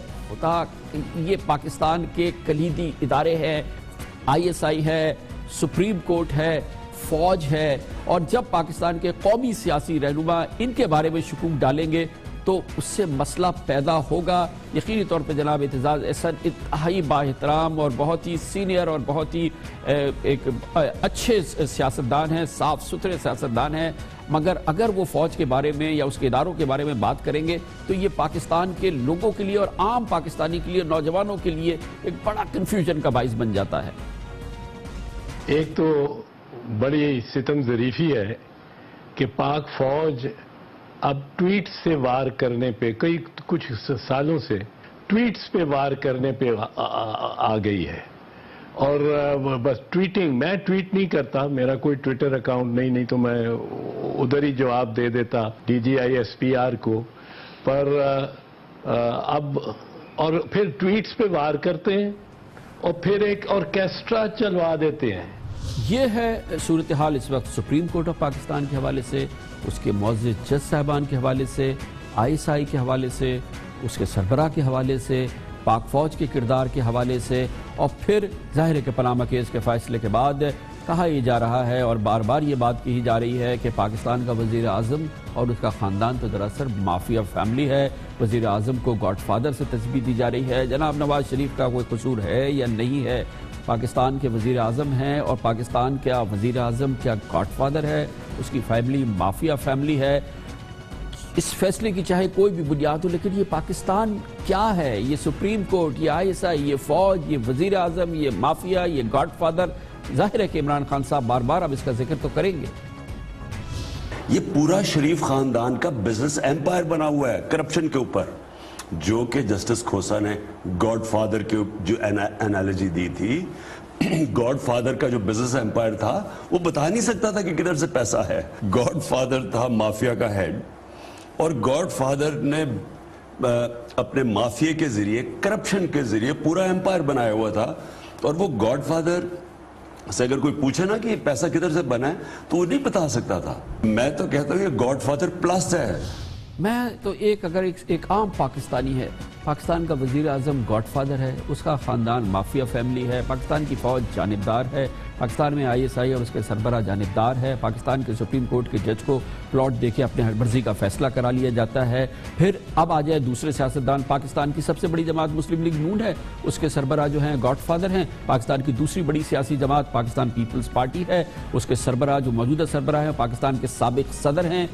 B: یہ پاکستان کے کلیدی ادارے ہیں، ISI ہے، سپریم کورٹ ہے، فوج ہے، اور جب پاکستان کے قومی سیاسی رہنما ان کے بارے میں شکوک ڈالیں گے تو اس سے مسئلہ پیدا ہوگا. یقینی طور پہ جناب اعتزاز احسن انتہائی با احترام اور بہت ہی سینئر اور بہت ہی ایک اچھے سیاستدان ہیں، صاف ستھرے سیاستدان ہیں، مگر اگر وہ فوج کے بارے میں یا اس کے اداروں کے بارے میں بات کریں گے تو یہ پاکستان کے لوگوں کے لیے اور عام پاکستانی کے لیے، نوجوانوں کے لیے ایک بڑا کنفیوژن کا باعث بن جاتا ہے.
H: ایک تو بڑی ستم ظریفی ہے کہ پاک فوج اب ٹویٹس سے وار کرنے پہ، کچھ سالوں سے ٹویٹس پہ وار کرنے پہ آ گئی ہے. اور بس ٹویٹنگ، میں ٹویٹ نہیں کرتا، میرا کوئی ٹویٹر اکاؤنٹ نہیں تو میں ادھر ہی جواب دے دیتا DGI ISPR کو. پر اب اور پھر ٹویٹس پہ وار کرتے ہیں اور پھر ایک آرکیسٹرا چلوا دیتے ہیں.
B: یہ ہے صورتحال اس وقت سپریم کورٹ آف پاکستان کے حوالے سے، اس کے معزز جج صاحبان کے حوالے سے، ISI کے حوالے سے، اس کے سربراہ کے حوالے سے، پاک فوج کے کردار کے حوالے سے، اور پھر ظاہر ہے کہ پاناما کیس کے فیصلے کے بعد کہا یہ جا رہا ہے اور بار بار یہ بات کہی جا رہی ہے کہ پاکستان کا وزیر اعظم اور اس کا خاندان تو دراصل مافیا فیملی ہے. وزیر اعظم کو گاڈ فادر سے تسبیح دی جا رہی ہے. جناب نواز شریف کا کوئی قصور ہے یا نہیں ہے؟ پاکستان کے وزیر اعظم ہیں اور پاکستان کا وزیر اعظم کیا گاڈ فادر ہے؟ اس کی فیملی مافیا فیملی ہے. اس فیصلے کی چاہے کوئی بھی بنیاد ہو، لیکن یہ پاکستان کیا ہے؟ یہ سپریم کورٹ، یہ ISI، یہ فوج، یہ وزیر اعظم، یہ مافیا، یہ گاڈ فادر. ظاہر ہے کہ عمران خان صاحب بار بار اب اس کا ذکر تو کریں گے.
G: یہ پورا شریف خاندان کا بزنس ایمپائر بنا ہوا ہے کرپشن کے اوپر، جو کہ جسٹس کھوسا نے گاڈ فادر کے جو انالوجی دی تھی. گاڈ فادر کا جو بزنس ایمپائر تھا وہ بتا نہیں سکتا تھا کہ کدھر سے پیسہ ہے. گاڈ فادر تھا مافیا کا ہیڈ، اور گاڈ فادر نے اپنے مافیا کے ذریعے، کرپشن کے ذریعے پورا ایمپائر بنایا ہوا تھا. اور وہ گاڈ فادر سے اگر کوئی پوچھے نا کہ یہ پیسہ کدھر سے بنا ہے تو وہ نہیں بتا سکتا تھا. میں تو کہتا ہوں یہ گاڈ فادر پلس ہے.
B: میں تو اگر ایک عام پاکستانی ہے، پاکستان کا وزیر اعظم گاڈ فادر ہے، اس کا خاندان مافیا فیملی ہے، پاکستان کی فوج جانبدار ہے، پاکستان میں ISI اور اس کے سربراہ جانبدار ہے، پاکستان کے سپریم کورٹ کے جج کو پلاٹ دے کے اپنے مرضی کا فیصلہ کرا لیا جاتا ہے. پھر اب آ جائے دوسرے سیاستدان، پاکستان کی سب سے بڑی جماعت مسلم لیگ نون ہے، اس کے سربراہ جو ہیں گاڈ فادر ہیں. پاکستان کی دوسری بڑی سیاسی جماعت پاکستان پیپلز پارٹی ہے، اس کے سربراہ جو موجودہ سربراہ ہیں پاکستان کے سابق صدر ہیں.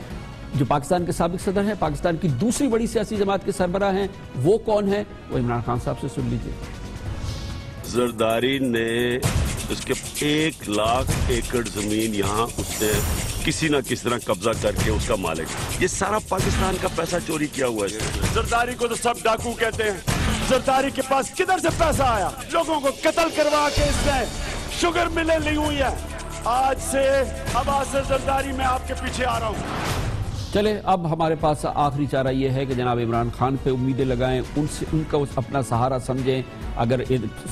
B: جو پاکستان کے سابق صدر ہیں، پاکستان کی دوسری بڑی سیاسی جماعت کے سربراہ ہیں، وہ کون ہیں؟ وہ عمران خان صاحب سے سن لیجئے.
G: زرداری نے اس کے 1 لاکھ ایکڑ زمین یہاں اس نے کسی نہ کسی طرح قبضہ کر کے اس کا مالک. یہ سارا پاکستان کا پیسہ چوری کیا ہوا ہے. زرداری کو تو سب ڈاکو کہتے ہیں. زرداری کے پاس کدھر سے پیسہ آیا؟ لوگوں کو قتل کروا کے اس نے شوگر ملیں لی ہوئی ہے. آج سے عباس زرداری میں آپ کے پیچھے آ رہا ہوں.
B: چلے اب ہمارے پاس آخری چارہ یہ ہے کہ جناب عمران خان پہ امیدیں لگائیں، ان کا اپنا سہارا سمجھیں. اگر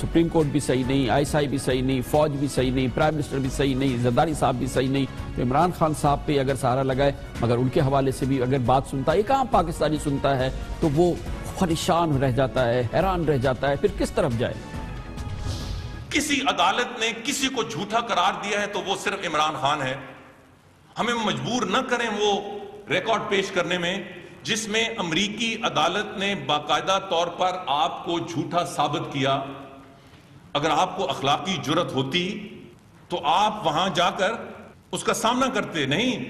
B: سپریم کورٹ بھی صحیح نہیں، ISI بھی صحیح نہیں، فوج بھی صحیح نہیں، پرائم منسٹر بھی صحیح نہیں، زرداری صاحب بھی صحیح نہیں، تو عمران خان صاحب پہ اگر سہارا لگائے. مگر ان کے حوالے سے بھی اگر بات سنتا ہے، ایک عام پاکستانی سنتا ہے تو وہ پریشان رہ جاتا ہے، حیران رہ جاتا ہے. پھر کس طرف جائے؟
I: کسی عدالت نے کسی کو جھوٹا قرار دیا ہے تو وہ صرف عمران خان ہے. ہمیں مجبور نہ کریں وہ ریکارڈ پیش کرنے میں جس میں امریکی عدالت نے باقاعدہ طور پر آپ کو جھوٹا ثابت کیا. اگر آپ کو اخلاقی جرت ہوتی تو آپ وہاں جا کر اس کا سامنا کرتے. نہیں،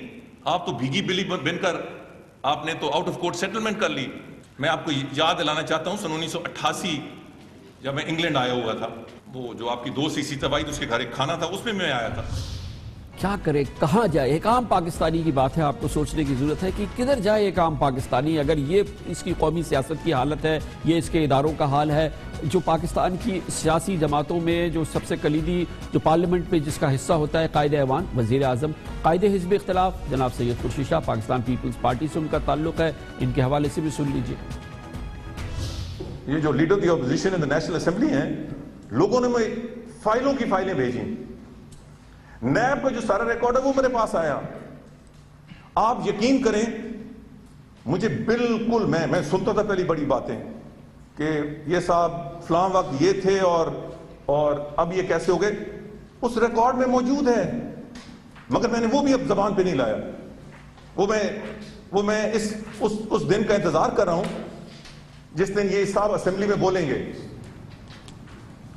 I: آپ تو بھیگی بلی بن کر آپ نے تو آؤٹ آف کورٹ سیٹلمنٹ کر لی. میں آپ کو یاد دلانا چاہتا ہوں، سن 1988 جب میں انگلینڈ آیا ہوا تھا، وہ جو آپ کی دوست اسی تباہی تو اس کے گھر ایک کھانا تھا، اس میں آیا تھا.
B: کیا کرے، کہاں جائے؟ ایک عام پاکستانی کی بات ہے، آپ کو سوچنے کی ضرورت ہے کہ کدھر جائے ایک عام پاکستانی اگر یہ اس کی قومی سیاست کی حالت ہے، یہ اس کے اداروں کا حال ہے. جو پاکستان کی سیاسی جماعتوں میں جو سب سے کلیدی جو پارلیمنٹ پہ جس کا حصہ ہوتا ہے قائد ایوان وزیر اعظم، قائد حزب اختلاف جناب سید قرشی شاہ، پاکستان پیپلز پارٹی سے ان کا تعلق ہے، ان کے حوالے سے بھی سن لیجئے.
I: یہ جو لیڈر دی اپوزیشن ان دی نیشنل اسمبلی ہیں، لوگوں نے مجھے فائلوں کی فائلیں بھیجی، نیب کا جو سارا ریکارڈ ہے وہ میرے پاس آیا. آپ یقین کریں مجھے بالکل میں سنتا تھا پہلی بڑی باتیں کہ یہ صاحب فلاں وقت یہ تھے اور اب یہ کیسے ہو گئے، اس ریکارڈ میں موجود ہے، مگر میں نے وہ بھی اب زبان پہ نہیں لایا. وہ میں اس دن کا انتظار کر رہا ہوں جس دن یہ صاحب اسمبلی میں بولیں گے،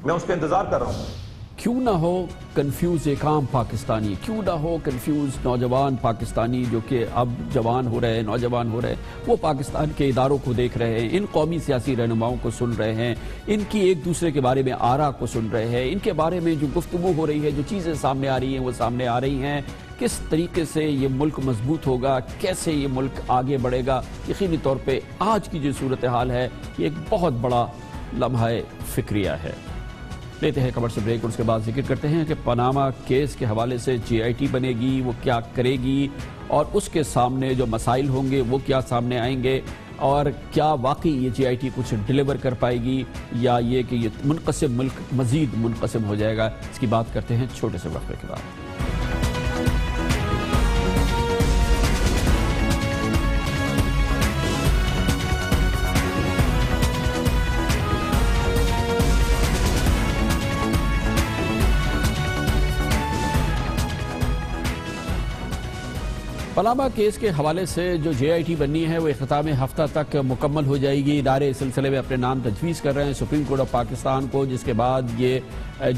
I: میں اس کا انتظار کر رہا ہوں.
B: کیوں نہ ہو کنفیوز ایک عام پاکستانی، کیوں نہ ہو کنفیوز نوجوان پاکستانی جو کہ اب جوان ہو رہے ہیں، نوجوان ہو رہے ہیں، وہ پاکستان کے اداروں کو دیکھ رہے ہیں، ان قومی سیاسی رہنماؤں کو سن رہے ہیں، ان کی ایک دوسرے کے بارے میں آراء کو سن رہے ہیں، ان کے بارے میں جو گفتگو ہو رہی ہے، جو چیزیں سامنے آ رہی ہیں وہ سامنے آ رہی ہیں. کس طریقے سے یہ ملک مضبوط ہوگا، کیسے یہ ملک آگے بڑھے گا. یقینی طور پہ آج کی جو صورتحال ہے یہ ایک بہت بڑا لمحہ فکریہ ہے. لیتے ہیں خبر سے بریک اور اس کے بعد ذکر کرتے ہیں کہ پاناما کیس کے حوالے سے جے آئی ٹی بنے گی، وہ کیا کرے گی اور اس کے سامنے جو مسائل ہوں گے وہ کیا سامنے آئیں گے، اور کیا واقعی یہ جے آئی ٹی کچھ ڈیلیور کر پائے گی یا یہ کہ یہ منقسم ملک مزید منقسم ہو جائے گا. اس کی بات کرتے ہیں چھوٹے سے وقفے کے بعد. پاناما کیس کے حوالے سے جو جے آئی ٹی بننی ہے وہ اختتام ہفتہ تک مکمل ہو جائے گی. ادارے اس سلسلے میں اپنے نام تجویز کر رہے ہیں سپریم کورٹ آف پاکستان کو، جس کے بعد یہ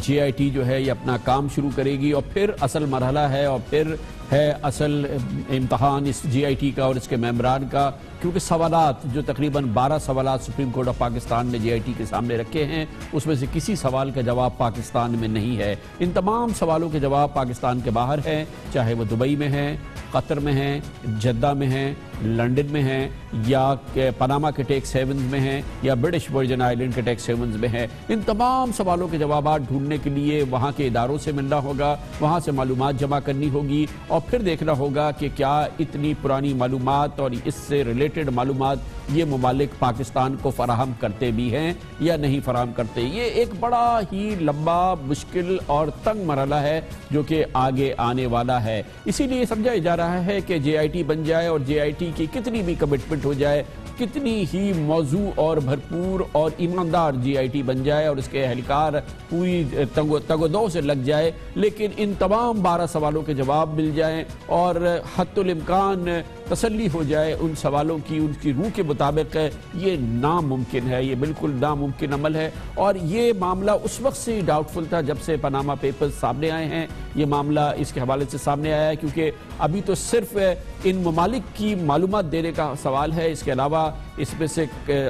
B: جے آئی ٹی جو ہے یہ اپنا کام شروع کرے گی اور پھر اصل مرحلہ ہے اور پھر ہے اصل امتحان اس جے آئی ٹی کا اور اس کے ممبران کا. کیونکہ سوالات جو تقریباً 12 سوالات سپریم کورٹ آف پاکستان نے جے آئی ٹی کے سامنے رکھے ہیں، اس میں سے کسی سوال کا جواب پاکستان میں نہیں ہے. ان تمام سوالوں کے جواب پاکستان کے باہر ہیں، چاہے وہ دبئی میں ہیں، قطر میں ہیں، جدہ میں ہیں، لنڈن میں ہیں، یا پاناما کے ٹیکس ہیونز میں ہیں، یا برٹش ورجن آئیلینڈ کے ٹیکس ہیونز میں ہیں. ان تمام سوالوں کے جوابات ڈھونڈنے کے لیے وہاں کے اداروں سے ملنا ہوگا، وہاں سے معلومات جمع کرنی ہوگی اور پھر دیکھنا ہوگا کہ کیا اتنی پرانی معلومات اور اس سے ریلیٹڈ معلومات یہ ممالک پاکستان کو فراہم کرتے بھی ہیں یا نہیں فراہم کرتے. یہ ایک بڑا ہی لمبا، مشکل اور تنگ مرحلہ ہے جو کہ آگے آنے والا ہے. اسی لیے سمجھا جا رہا ہے کہ جے آئی ٹی بن جائے اور جے آئی ٹی کی کتنی بھی کمٹمنٹ ہو جائے، کتنی ہی موضوع اور بھرپور اور ایماندار جے آئی ٹی بن جائے اور اس کے اہلکار پوری تگ و دو سے لگ جائے، لیکن ان تمام 12 سوالوں کے جواب مل جائیں اور حتی الامکان تسلی ہو جائے ان سوالوں کی، ان کی روح کے مطابق، یہ ناممکن ہے، یہ بالکل ناممکن عمل ہے. اور یہ معاملہ اس وقت سے ڈاؤٹ فل تھا جب سے پاناما پیپرز سامنے آئے ہیں. یہ معاملہ اس کے حوالے سے سامنے آیا ہے کیونکہ ابھی تو صرف ان ممالک کی معلومات دینے کا سوال ہے، اس کے علاوہ اس میں سے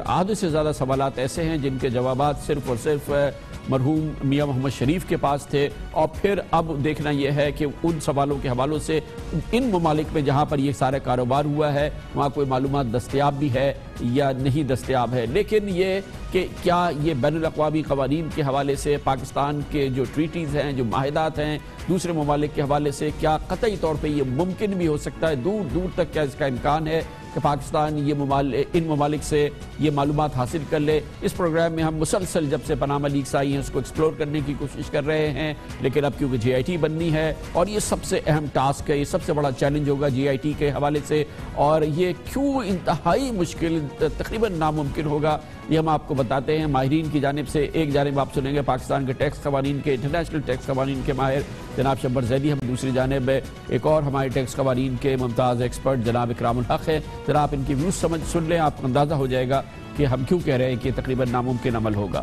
B: آدھے سے زیادہ سوالات ایسے ہیں جن کے جوابات صرف اور صرف مرحوم میاں محمد شریف کے پاس تھے. اور پھر اب دیکھنا یہ ہے کہ ان سوالوں کے حوالوں سے ان ممالک میں جہاں پر یہ سارا کاروبار ہوا ہے وہاں کوئی معلومات دستیاب بھی ہے یا نہیں دستیاب ہے. لیکن یہ کہ کیا یہ بین الاقوامی قوانین کے حوالے سے، پاکستان کے جو ٹریٹیز ہیں، جو معاہدات ہیں دوسرے ممالک کے حوالے سے، کیا قطعی طور پہ یہ ممکن بھی ہو سکتا ہے، دور دور تک کیا اس کا امکان ہے کہ پاکستان ان ممالک سے یہ معلومات حاصل کر لے. اس پروگرام میں ہم مسلسل جب سے پاناما لیکس آئی ہیں اس کو ایکسپلور کرنے کی کوشش کر رہے ہیں، لیکن اب کیونکہ جے آئی ٹی بننی ہے اور یہ سب سے اہم ٹاسک ہے، یہ سب سے بڑا چیلنج ہوگا جے آئی ٹی کے حوالے سے، اور یہ کیوں انتہائی مشکل، تقریباً ناممکن ہوگا، یہ ہم آپ کو بتاتے ہیں. ماہرین کی جانب سے ایک جانب آپ سنیں گے پاکستان کے ٹیکس قوانین کے، انٹرنیشنل ٹیکس قوانین کے ماہر جناب شبر زیدی، ہم دوسری جانب ایک اور ہمارے ٹیکس قوانین کے ممتاز ایکسپرٹ جناب اکرام الحق ہے. ذرا آپ ان کی ویوز سن لیں، آپ کو اندازہ ہو جائے گا کہ ہم کیوں کہہ رہے ہیں کہ یہ تقریباً ناممکن عمل ہوگا.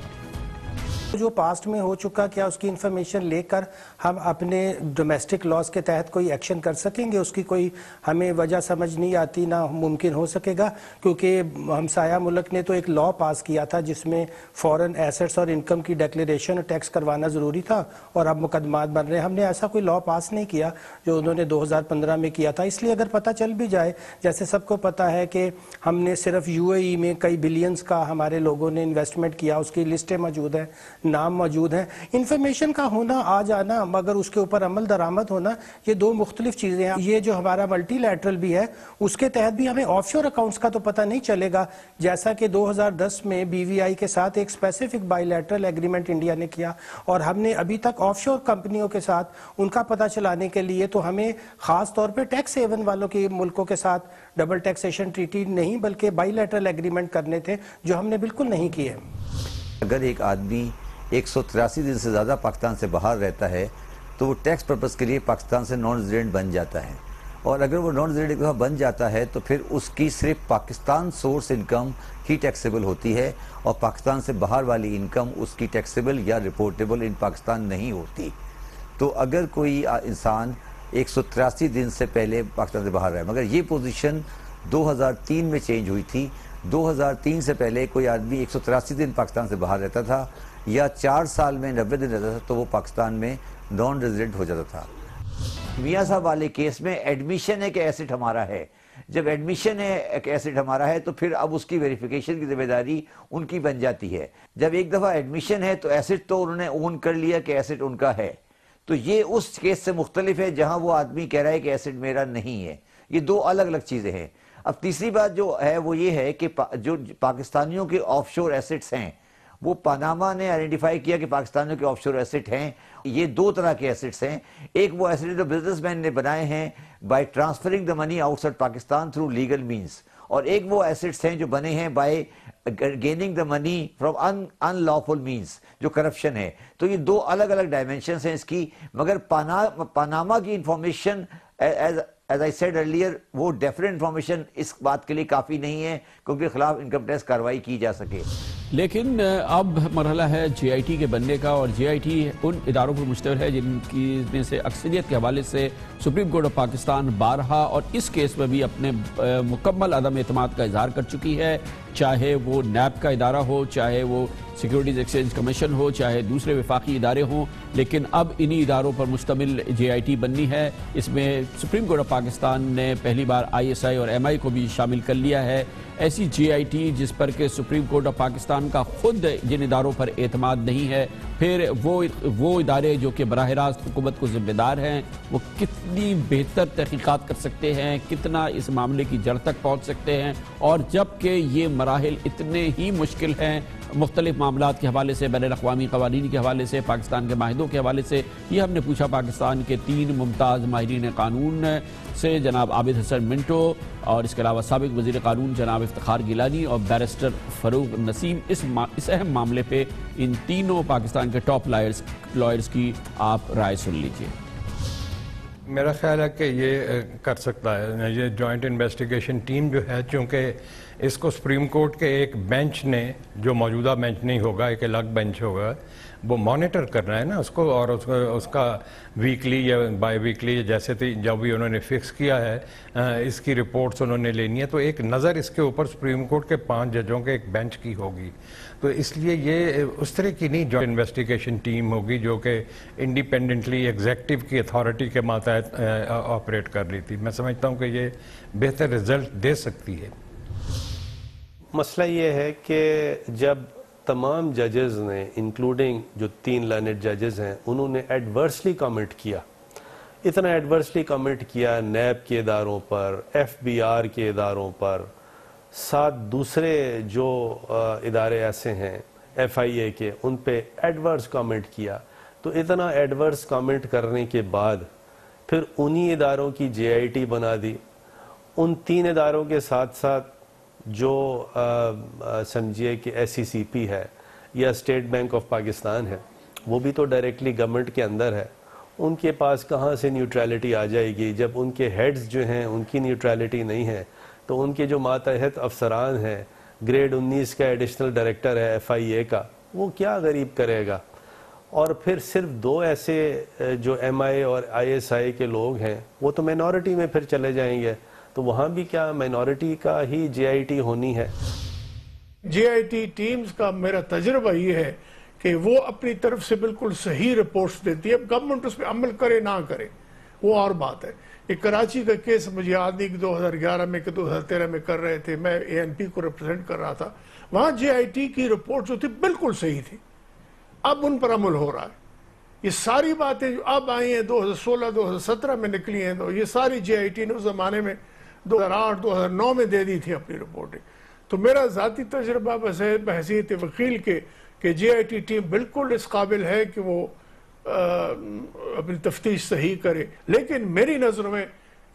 J: جو پاسٹ میں ہو چکا کیا اس کی انفارمیشن لے کر ہم اپنے ڈومیسٹک لاز کے تحت کوئی ایکشن کر سکیں گے؟ اس کی کوئی ہمیں وجہ سمجھ نہیں آتی، نہ ممکن ہو سکے گا، کیونکہ ہمسایہ ملک نے تو ایک لا پاس کیا تھا جس میں فورن ایسٹس اور انکم کی ڈیکلیریشن اور ٹیکس کروانا ضروری تھا، اور اب مقدمات بن رہے ہیں۔ ہم نے ایسا کوئی لا پاس نہیں کیا جو انہوں نے 2015 میں کیا تھا، اس لیے اگر پتہ چل بھی جائے، جیسے سب کو پتہ ہے کہ ہم نے صرف UAE میں کئی بلینز کا ہمارے لوگوں نے انویسٹمنٹ کیا، اس کی لسٹیں موجود ہیں، نام موجود ہیں۔ انفارمیشن کا ہونا، آ جانا، مگر اس کے اوپر عمل درآمد ہونا، یہ دو مختلف چیزیں ہیں۔ یہ جو ہمارا ملٹی لیٹرل بھی ہے اس کے تحت بھی ہمیں آف شور اکاؤنٹس کا تو پتہ نہیں چلے گا، جیسا کہ 2010 میں BVI کے ساتھ ایک specific by lateral agreement India نے کیا، اور ہم نے ابھی تک آف شور کمپنیوں کے ساتھ ان کا پتہ چلانے کے لیے تو ہمیں خاص طور پہ ٹیکس ہیون والوں کے ملکوں کے ساتھ ڈبل ٹیکسیشن ٹریٹی نہیں بلکہ بائی لیٹرل ایگریمنٹ کرنے تھے، جو ہم نے بالکل نہیں کیے۔
K: اگر ایک آدمی 183 دن سے زیادہ پاکستان سے باہر رہتا ہے تو وہ ٹیکس پرپس کے لیے پاکستان سے نان ریزیڈنٹ بن جاتا ہے، اور اگر وہ نان ریزیڈنٹ ایک دفعہ بن جاتا ہے تو پھر اس کی صرف پاکستان سورس انکم ہی ٹیکسیبل ہوتی ہے، اور پاکستان سے باہر والی انکم اس کی ٹیکسیبل یا رپورٹیبل ان پاکستان نہیں ہوتی۔ تو اگر کوئی انسان 183 دن سے پہلے پاکستان سے باہر رہا ہے، مگر یہ پوزیشن 2003 میں چینج ہوئی تھی، 2003 سے پہلے کوئی آدمی 183 دن پاکستان سے باہر رہتا تھا یا 4 سال میں 90 دن رہتا تھا تو وہ پاکستان میں نان ریزیڈنٹ ہو جاتا تھا۔ میاں صاحب والے کیس میں ایڈمیشن ہے کہ ایسٹ ہمارا ہے، جب ایڈمیشن ہے کہ ایسٹ ہمارا ہے تو پھر اب اس کی ویریفیکیشن کی ذمہ داری ان کی بن جاتی ہے۔ جب ایک دفعہ ایڈمیشن ہے تو ایسٹ تو انہوں نے اون کر لیا کہ ایسٹ ان کا ہے، تو یہ اس کیس سے مختلف ہے جہاں وہ آدمی کہہ رہا ہے کہ ایسٹ میرا نہیں ہے۔ یہ دو الگ الگ چیزیں ہیں۔ اب تیسری بات جو ہے وہ یہ ہے کہ جو پاکستانیوں کے آف شور ایسٹس ہیں، وہ پاناما نے آئیڈینٹیفائی کیا کہ پاکستانیوں کے آف شور ایسٹ ہیں۔ یہ دو طرح کے ایسٹس ہیں، ایک وہ ایسٹ جو بزنس مین نے بنائے ہیں by transferring the money out side Pakistan through legal means, اور ایک وہ ایسٹس ہیں جو بنے ہیں by gaining the money from in lawful means, جو کرپشن ہے۔ تو یہ دو الگ الگ ڈائمینشنز ہیں اس کی، مگر پاناما کی information as I said earlier وہ ڈیفرنٹ انفارمیشن اس بات کے لیے کافی نہیں ہے کیونکہ خلاف انکم ٹیکس کارروائی کی جا سکے۔
B: لیکن اب مرحلہ ہے GIT کے بننے کا، اور GIT ان اداروں پر مشتمل ہے جن کی میں سے اکثریت کے حوالے سے سپریم کورٹ آف پاکستان بارہا اور اس کیس میں بھی اپنے مکمل عدم اعتماد کا اظہار کر چکی ہے، چاہے وہ نیب کا ادارہ ہو، چاہے وہ سیکیورٹیز ایکسچینج کمیشن ہو، چاہے دوسرے وفاقی ادارے ہوں، لیکن اب انہی اداروں پر مشتمل GIT بننی ہے۔ اس میں سپریم کورٹ آف پاکستان نے پہلی بار ISI اور MI کو بھی شامل کر لیا ہے۔ ایسی GIT جس پر کہ سپریم کورٹ آف پاکستان کا خود جن اداروں پر اعتماد نہیں ہے، پھر وہ ادارے جو کہ براہ راست حکومت کو ذمہ دار ہیں، وہ کتنی بہتر تحقیقات کر سکتے ہیں، کتنا اس معاملے کی جڑ تک پہنچ سکتے ہیں، اور جبکہ یہ مراحل اتنے ہی مشکل ہیں مختلف معاملات کے حوالے سے، بین الاقوامی قوانین کے حوالے سے، پاکستان کے معاہدوں کے حوالے سے۔ یہ ہم نے پوچھا پاکستان کے 3 ممتاز ماہرین قانون سے، جناب عابد حسن منٹو، اور اس کے علاوہ سابق وزیر قانون جناب افتخار گیلانی اور بیرسٹر فاروق نسیم۔ اس اہم معاملے پہ ان تینوں پاکستان کے ٹاپ لائرز کی آپ رائے سن لیجئے۔
L: میرا خیال ہے کہ یہ کر سکتا ہے، یہ جوائنٹ انویسٹیگیشن ٹیم جو ہے، چونکہ اس کو سپریم کورٹ کے ایک بینچ نے، جو موجودہ بینچ نہیں ہوگا، ایک الگ بینچ ہوگا، وہ مانیٹر کرنا ہے نا اس کو، اور اس کا ویکلی یا بائی ویکلی جیسے جب بھی انہوں نے فکس کیا ہے، اس کی رپورٹس انہوں نے لینی ہے، تو ایک نظر اس کے اوپر سپریم کورٹ کے 5 ججوں کے ایک بینچ کی ہوگی۔ تو اس لیے یہ اس طرح کی نہیں جوائنٹ انویسٹیگیشن ٹیم ہوگی جو کہ انڈیپینڈنٹلی ایگزیکٹو کی اتھارٹی کے ماتحت آپریٹ کر رہی تھی۔ میں سمجھتا ہوں کہ یہ بہتر رزلٹ دے سکتی ہے۔
F: مسئلہ یہ ہے کہ جب تمام ججز نے، انکلوڈنگ جو 3 لرنڈ ججز ہیں، انہوں نے ایڈورسلی کامنٹ کیا، اتنا ایڈورسلی کامنٹ کیا نیب کے اداروں پر، FBR کے اداروں پر، 7 دوسرے جو ادارے ایسے ہیں FIA کے، ان پہ ایڈورس کامنٹ کیا، تو اتنا ایڈورس کامنٹ کرنے کے بعد پھر انہی اداروں کی GIT بنا دی۔ ان 3 اداروں کے ساتھ ساتھ جو سمجھیے کہ SECP ہے یا اسٹیٹ بینک آف پاکستان ہے، وہ بھی تو ڈائریکٹلی گورنمنٹ کے اندر ہے، ان کے پاس کہاں سے نیوٹرلٹی آ جائے گی جب ان کے ہیڈز جو ہیں ان کی نیوٹرلٹی نہیں ہے؟ تو ان کے جو ماتحت افسران ہیں، گریڈ 19 کا ایڈیشنل ڈائریکٹر ہے FIA کا،
M: وہ کیا غریب کرے گا؟ اور پھر صرف 2 ایسے جو ایم آئی اور آئی ایس آئی کے لوگ ہیں وہ تو مائنورٹی میں پھر چلے جائیں گے، تو وہاں بھی کیا مائنورٹی کا ہی جے آئی ٹی ہونی ہے؟
N: جے آئی ٹی ٹیمز کا میرا تجربہ یہ ہے کہ وہ اپنی طرف سے بالکل صحیح رپورٹس دیتی ہے. اب گورنمنٹ اس پہ عمل کرے نہ کرے وہ اور بات ہے. ایک کراچی کا کیس مجھے یاد نہیں کہ 2011 میں کہ 2013 میں کر رہے تھے، میں اے این پی کو ریپرزینٹ کر رہا تھا. وہاں جے آئی ٹی کی رپورٹ جو تھی بالکل صحیح تھی. اب ان پر عمل ہو رہا ہے. یہ ساری باتیں جو اب آئی ہیں 2016 2017 میں نکلی ہیں، تو یہ ساری جے آئی ٹی نے اس زمانے میں 2008 2009 میں دے دی تھی اپنی رپورٹیں. تو میرا ذاتی تجربہ بحیثیت وکیل کے کہ جے آئی ٹی ٹیم بالکل اس قابل ہے کہ وہ اپنی تفتیش صحیح کرے. لیکن میری نظر میں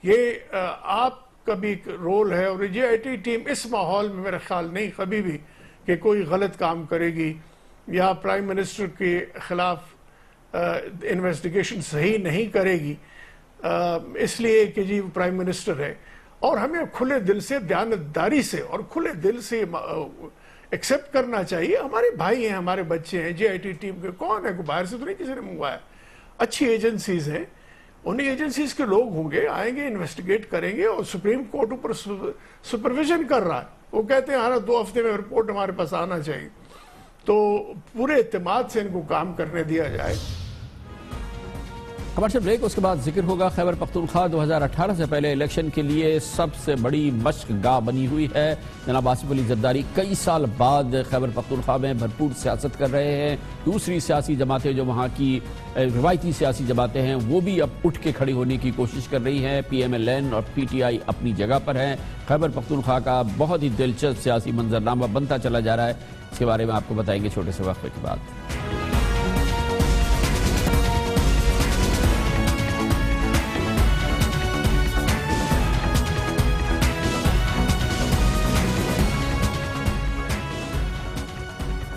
N: یہ آپ کا بھی رول ہے، اور جے آئی ٹی ٹیم اس ماحول میں میرا خیال نہیں کبھی بھی کہ کوئی غلط کام کرے گی یا پرائم منسٹر کے خلاف انویسٹیگیشن صحیح نہیں کرے گی اس لیے کہ جی وہ پرائم منسٹر ہے. اور ہمیں کھلے دل سے دیانتداری سے اور کھلے دل سے ایکسیپٹ کرنا چاہیے. ہمارے بھائی ہیں، ہمارے بچے ہیں. جے آئی ٹی ٹیم کے کون ہے؟ باہر سے تو نہیں کسی نے منگوایا. اچھی ایجنسیز ہیں، انہیں ایجنسیز کے لوگ ہوں گے، آئیں گے، انویسٹیگیٹ کریں گے. اور سپریم کورٹ اوپر سپرویژن کر رہا ہے. وہ کہتے ہیں ہر 2 ہفتے میں رپورٹ ہمارے پاس آنا چاہیے. تو پورے اعتماد سے ان کو کام کرنے دیا جائے.
B: کمرشل بریک، اس کے بعد ذکر ہوگا خیبر پختونخوا 2018 سے پہلے الیکشن کے لیے سب سے بڑی مشق گاہ بنی ہوئی ہے. جناب آصف علی زرداری کئی سال بعد خیبر پختونخوا میں بھرپور سیاست کر رہے ہیں. دوسری سیاسی جماعتیں جو وہاں کی روایتی سیاسی جماعتیں ہیں وہ بھی اب اٹھ کے کھڑی ہونے کی کوشش کر رہی ہیں. پی ایم ایل این اور پی ٹی آئی اپنی جگہ پر ہیں. خیبر پختونخوا کا بہت ہی دلچسپ سیاسی منظرنامہ بنتا چلا جا رہا ہے. اس کے بارے میں آپ کو بتائیں گے چھوٹے سے وقفے کے بعد.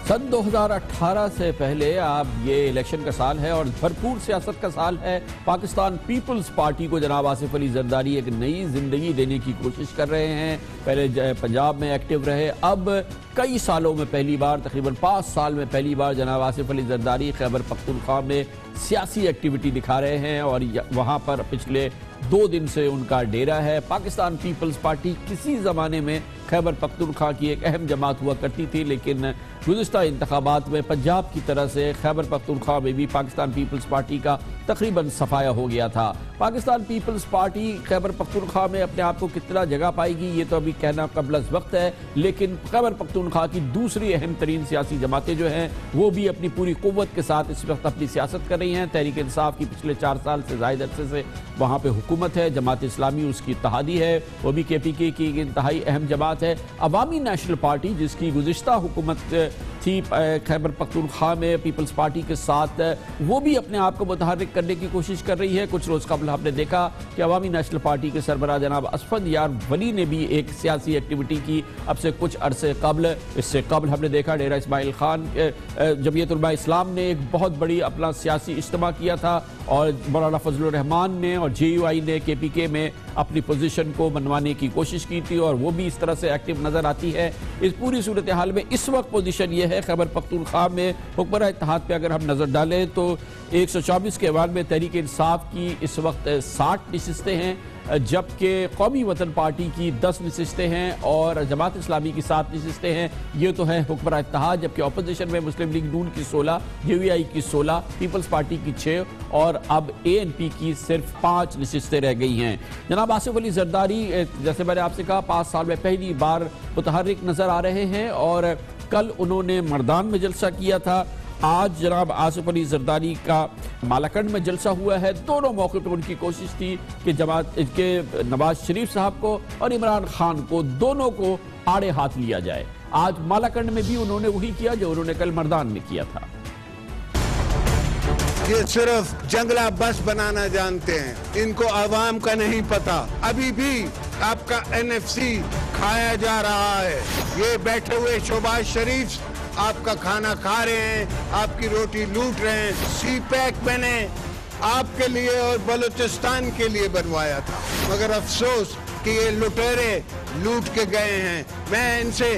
B: سن 2018 سے پہلے اب یہ الیکشن کا سال ہے اور بھرپور سیاست کا سال ہے. پاکستان پیپلز پارٹی کو جناب آصف علی زرداری ایک نئی زندگی دینے کی کوشش کر رہے ہیں. پہلے پنجاب میں ایکٹیو رہے، اب کئی سالوں میں پہلی بار، تقریباً 5 سال میں پہلی بار جناب آصف علی زرداری خیبر پختونخوا میں سیاسی ایکٹیویٹی دکھا رہے ہیں اور وہاں پر پچھلے 2 دن سے ان کا ڈیرا ہے. پاکستان پیپلز پارٹی کسی زمانے میں خیبر پختونخوا کی ایک اہم جماعت ہوا کرتی تھی، لیکن گزشتہ انتخابات میں پنجاب کی طرح سے خیبر پختونخوا میں بھی پاکستان پیپلز پارٹی کا تقریباً صفایا ہو گیا تھا. پاکستان پیپلز پارٹی خیبر پختونخوا میں اپنے آپ کو کتنا جگہ پائے گی یہ تو ابھی کہنا قبل از وقت ہے، لیکن خیبر پختونخوا کی دوسری اہم ترین سیاسی جماعتیں جو ہیں وہ بھی اپنی پوری قوت کے ساتھ اس وقت اپنی سیاست کر رہی ہیں. تحریک انصاف کی پچھلے 4 سال سے زائد عرصے سے وہاں پہ حکومت ہے. جماعت اسلامی اس کی اتحادی ہے، وہ بھی کے پی کے کی ایک انتہائی اہم جماعت ہے. عوامی نیشنل پارٹی جس کی گزشتہ حکومت تھی خیبر پختونخوا میں پیپلز پارٹی کے ساتھ، وہ بھی اپنے آپ کو متحرک کرنے کی کوشش کر رہی ہے. کچھ روز قبل ہم نے دیکھا کہ عوامی نیشنل پارٹی کے سربراہ جناب اسفندیار ولی نے بھی ایک سیاسی ایکٹیویٹی کی اب سے کچھ عرصے قبل. اس سے قبل ہم نے دیکھا ڈیرہ اسماعیل خان جمعیت علماء اسلام نے ایک بہت بڑی اپنا سیاسی اجتماع کیا تھا اور مولانا فضل الرحمان نے اور جے یو آئی نے کے پی کے میں اپنی پوزیشن کو منوانے کی کوشش کی تھی اور وہ بھی اس طرح سے ایکٹیو نظر آتی ہے. اس پوری صورتحال میں اس وقت پوزیشن یہ ہے خیبر پختونخوا میں حکمراں اتحاد پہ اگر ہم نظر ڈالیں تو 124 کے ایوان میں تحریک انصاف کی اس وقت 60 نشستیں ہیں، جبکہ قومی وطن پارٹی کی 10 نشستیں ہیں اور جماعت اسلامی کی 7 نشستیں ہیں. یہ تو ہے حکمراں اتحاد. جبکہ اپوزیشن میں مسلم لیگ نون کی 16، جے وی آئی کی 16، پیپلز پارٹی کی 6 اور اب اے این پی کی صرف 5 نشستیں رہ گئی ہیں. جناب آصف علی زرداری جیسے میں نے آپ سے کہا 5 سال میں پہلی بار متحرک نظر آ رہے ہیں اور کل انہوں نے مردان میں جلسہ کیا تھا. آج جناب آصف علی زرداری کا مالاکنڈ میں جلسہ ہوا ہے. دونوں موقع پر ان کی کوشش تھی کہ جماعت کے نواز شریف صاحب کو اور عمران خان کو دونوں کو آڑے ہاتھ لیا جائے. آج مالاکنڈ میں بھی انہوں نے وہی کیا جو انہوں نے کل مردان میں کیا تھا.
E: یہ صرف جنگلہ بس بنانا جانتے ہیں، ان کو عوام کا نہیں پتا. ابھی بھی آپ کا این ایف سی کھایا جا رہا ہے. یہ بیٹھے ہوئے شہباز شریف آپ کا کھانا کھا رہے ہیں، آپ کی روٹی لوٹ رہے ہیں. سی پیک میں نے آپ کے لیے اور بلوچستان کے لیے بنوایا تھا، مگر افسوس کہ یہ لٹیرے لوٹ کے گئے ہیں. میں ان سے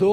O: 2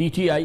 B: PTI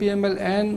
O: PMLN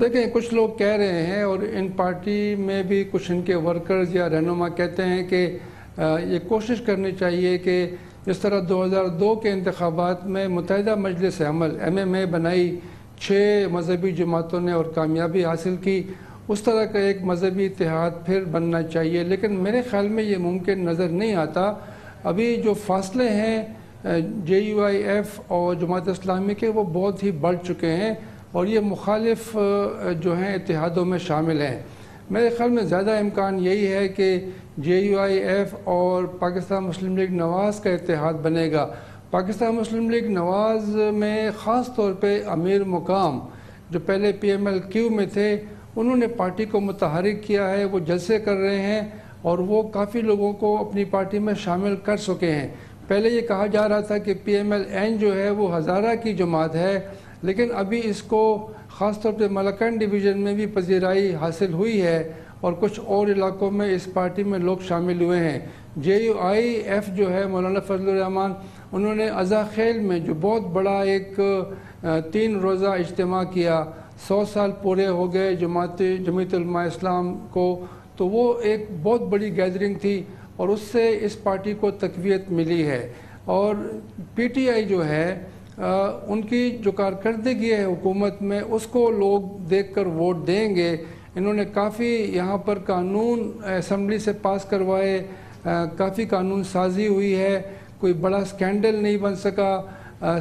O: دیکھیں کچھ لوگ کہہ رہے ہیں اور ان پارٹی میں بھی کچھ ان کے ورکرز یا رہنما کہتے ہیں کہ یہ کوشش کرنی چاہیے کہ جس طرح 2002 کے انتخابات میں متحدہ مجلس عمل MMA بنائی 6 مذہبی جماعتوں نے اور کامیابی حاصل کی، اس طرح کا ایک مذہبی اتحاد پھر بننا چاہیے، لیکن میرے خیال میں یہ ممکن نظر نہیں آتا۔ ابھی جو فاصلے ہیں JUIF اور جماعت اسلامی کے وہ بہت ہی بڑھ چکے ہیں اور یہ مخالف جو ہیں اتحادوں میں شامل ہیں۔ میرے خیال میں زیادہ امکان یہی ہے کہ JUIF اور پاکستان مسلم لیگ نواز کا اتحاد بنے گا۔ پاکستان مسلم لیگ نواز میں خاص طور پہ امیر مقام جو پہلے PMLQ میں تھے انہوں نے پارٹی کو متحرک کیا ہے، وہ جلسے کر رہے ہیں اور وہ کافی لوگوں کو اپنی پارٹی میں شامل کر چکے ہیں۔ پہلے یہ کہا جا رہا تھا کہ PMLN جو ہے وہ ہزارہ کی جماعت ہے، لیکن ابھی اس کو خاص طور پہ ملکان ڈویژن میں بھی پذیرائی حاصل ہوئی ہے اور کچھ اور علاقوں میں اس پارٹی میں لوگ شامل ہوئے ہیں۔ JUIF جو ہے مولانا فضل الرحمان انہوں نے عزا خیل میں جو بہت بڑا ایک 3 روزہ اجتماع کیا، 100 سال پورے ہو گئے جمعیت علماء اسلام کو، تو وہ ایک بہت بڑی گیدرنگ تھی اور اس سے اس پارٹی کو تقویت ملی ہے۔ اور PTI جو ہے ان کی جو کارکردگی ہے حکومت میں اس کو لوگ دیکھ کر ووٹ دیں گے۔ انہوں نے کافی یہاں پر قانون اسمبلی سے پاس کروائے، کافی قانون سازی ہوئی ہے، کوئی بڑا سکینڈل نہیں بن سکا،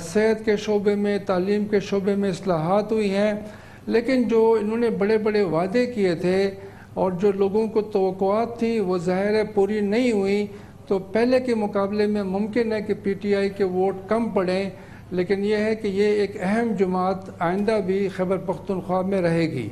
O: صحت کے شعبے میں، تعلیم کے شعبے میں اصلاحات ہوئی ہیں، لیکن جو انہوں نے بڑے بڑے وعدے کیے تھے اور جو لوگوں کو توقعات تھی وہ ظاہر ہے پوری نہیں ہوئی، تو پہلے کے مقابلے میں ممکن ہے کہ PTI کے ووٹ کم پڑیں، لیکن یہ ہے کہ یہ ایک اہم جماعت آئندہ بھی خیبر پختونخوا میں رہے گی۔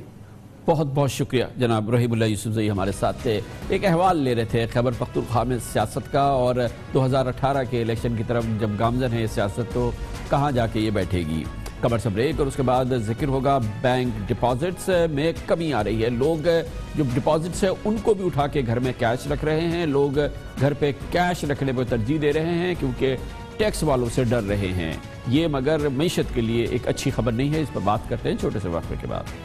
B: بہت بہت شکریہ جناب رحیم اللہ یوسف زئی ہمارے ساتھ تھے، ایک احوال لے رہے تھے خیبر پختونخوا میں سیاست کا، اور 2018 کے الیکشن کی طرف جب گامزن ہے سیاست تو کہاں جا کے یہ بیٹھے گی۔ کمر سے بریک اور اس کے بعد ذکر ہوگا بینک ڈپازٹس میں کمی آ رہی ہے، لوگ جو ڈپازٹس ہیں ان کو بھی اٹھا کے گھر میں کیش رکھ رہے ہیں، لوگ گھر پہ کیش رکھنے پہ ترجیح دے رہے ہیں کیونکہ ٹیکس والوں سے ڈر رہے ہیں۔ یہ مگر معیشت کے لیے ایک اچھی خبر نہیں ہے، اس پر بات کرتے ہیں چھوٹے سے وقفے کے بعد۔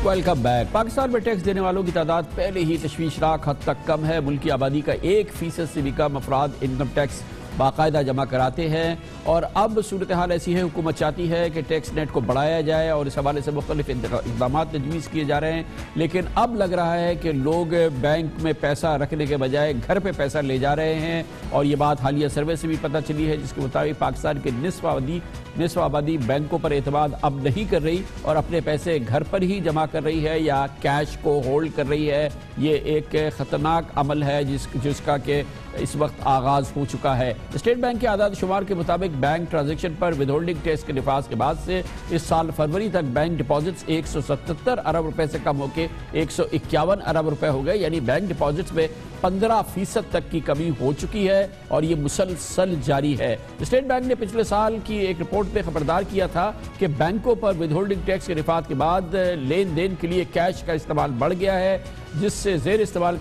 B: Welcome back. پاکستان میں ٹیکس دینے والوں کی تعداد پہلے ہی تشویشناک حد تک کم ہے۔ ملکی آبادی کا 1% سے بھی کم افراد انکم ٹیکس باقاعدہ جمع کراتے ہیں، اور اب صورتحال ایسی ہے حکومت چاہتی ہے کہ ٹیکس نیٹ کو بڑھایا جائے اور اس حوالے سے مختلف اقدامات تجویز کیے جا رہے ہیں، لیکن اب لگ رہا ہے کہ لوگ بینک میں پیسہ رکھنے کے بجائے گھر پہ پیسہ لے جا رہے ہیں، اور یہ بات حالیہ سروے سے بھی پتہ چلی ہے جس کے مطابق پاکستان کے نصف آبادی بینکوں پر اعتماد اب نہیں کر رہی اور اپنے پیسے گھر پر ہی جمع کر رہی ہے یا کیش کو ہولڈ کر رہی ہے۔ یہ ایک خطرناک عمل ہے جس کا کہ اس وقت آغاز ہو چکا ہے۔ اسٹیٹ بینک کے اعداد و شمار کے مطابق بینک ٹرانزیکشن پر ود ہولڈنگ ٹیکس کے نفاذ کے بعد سے اس سال فروری تک بینک ڈپازٹس 177 ارب روپے سے کم ہو کے 151 ارب روپے ہو گئے، یعنی بینک ڈپازٹس میں 15% تک کی کمی ہو چکی ہے اور یہ مسلسل جاری ہے۔ اسٹیٹ بینک نے پچھلے سال کی ایک رپورٹ میں خبردار کیا تھا کہ بینکوں پر ود ہولڈنگ ٹیکس کے نفاذ کے بعد لین دین کے لیے کیش کا استعمال بڑھ گیا ہے، جس سے زیر استعمال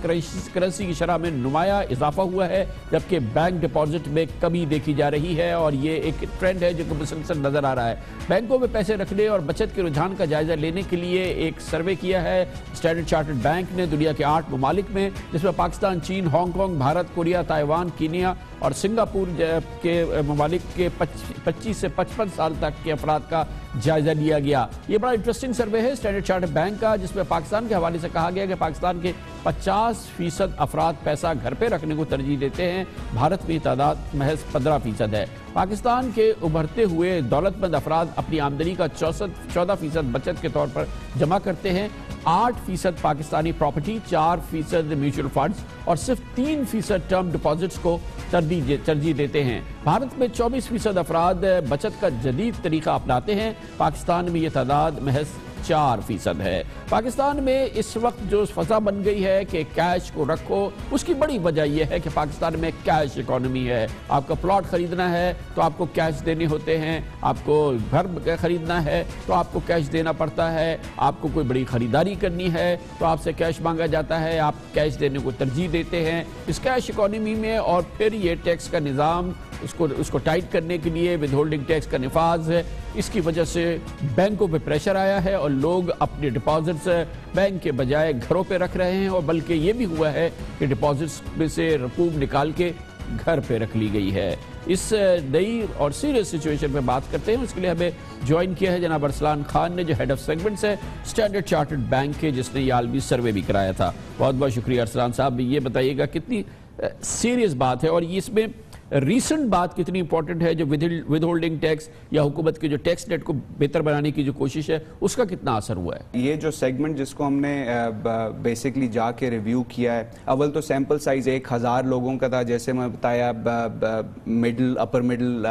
B: کرنسی کی شرح میں نمایاں اضافہ ہوا ہے، جبکہ بینک ڈپازٹ میں کمی دیکھی جا رہی ہے، اور یہ ایک ٹرینڈ ہے جو کہ مسلسل نظر آ رہا ہے۔ بینکوں میں پیسے رکھنے اور بچت کے رجحان کا جائزہ لینے کے لیے ایک سروے کیا ہے اسٹینڈرڈ چارٹرڈ بینک نے دنیا کے 8 ممالک میں، جس میں پاکستان، چین، Hong Kong, Bharat, Korea, Taiwan, Kenya اور سنگاپور کے ممالک کے 25 سے 55 سال تک کے افراد کا جائزہ لیا گیا۔ یہ بڑا انٹرسٹنگ سروے ہے اسٹینڈرڈ چارٹرڈ بینک کا، جس میں پاکستان کے حوالے سے کہا گیا کہ پاکستان کے 50% افراد پیسہ گھر پہ رکھنے کو ترجیح دیتے ہیں، بھارت میں تعداد محض 15% ہے۔ پاکستان کے ابھرتے ہوئے دولت مند افراد اپنی آمدنی کا 14% بچت کے طور پر جمع کرتے ہیں، 8% پاکستانی پراپرٹی، 4% میوچل فنڈز اور صرف 3% ٹرم ڈپازٹس کو ترجیح دیتے ہیں۔ بھارت میں 24% افراد بچت کا جدید طریقہ اپناتے ہیں، پاکستان میں یہ تعداد محض 4% ہے۔ پاکستان میں اس وقت جو فضا بن گئی ہے کہ کیش کو رکھو، اس کی بڑی وجہ یہ ہے کہ پاکستان میں کیش اکانومی ہے۔ آپ کا پلاٹ خریدنا ہے تو آپ کو کیش دینے ہوتے ہیں، آپ کو گھر خریدنا ہے تو آپ کو کیش دینا پڑتا ہے، آپ کو کوئی بڑی خریداری کرنی ہے تو آپ سے کیش مانگا جاتا ہے، آپ کیش دینے کو ترجیح دیتے ہیں۔ اس کیش اکانومی میں اور پھر یہ ٹیکس کا نظام اس کو ٹائٹ کرنے کے لیے ود ہولڈنگ ٹیکس کا نفاذ ہے، اس کی وجہ سے بینکوں پہ پریشر آیا ہے اور لوگ اپنے ڈپازٹس بینک کے بجائے گھروں پہ رکھ رہے ہیں، اور بلکہ یہ بھی ہوا ہے کہ ڈپازٹس میں سے رقوم نکال کے گھر پہ رکھ لی گئی ہے۔ اس نئی اور سیریس سچویشن پہ بات کرتے ہیں، اس کے لیے ہمیں جوائن کیا ہے جناب ارسلان خان نے، جو ہیڈ آف سیگمنٹس ہے اسٹینڈرڈ چارٹرڈ بینک کے، جس نے یہ عالمی سروے بھی کرایا تھا۔ بہت بہت شکریہ ارسلان صاحب۔ یہ بتائیے گا کتنی سیریس بات ہے اور اس میں ریسنٹ بات کتنی امپورٹنٹ ہے، جو ود ہولڈنگ ٹیکس یا حکومت کے جو ٹیکس نیٹ کو بہتر بنانے کی جو کوشش ہے اس کا کتنا اثر ہوا ہے؟
P: یہ جو سیگمنٹ جس کو ہم نے بیسکلی جا کے ریویو کیا ہے، اول تو سیمپل سائز 1000 لوگوں کا تھا، جیسے میں بتایا اپر مڈل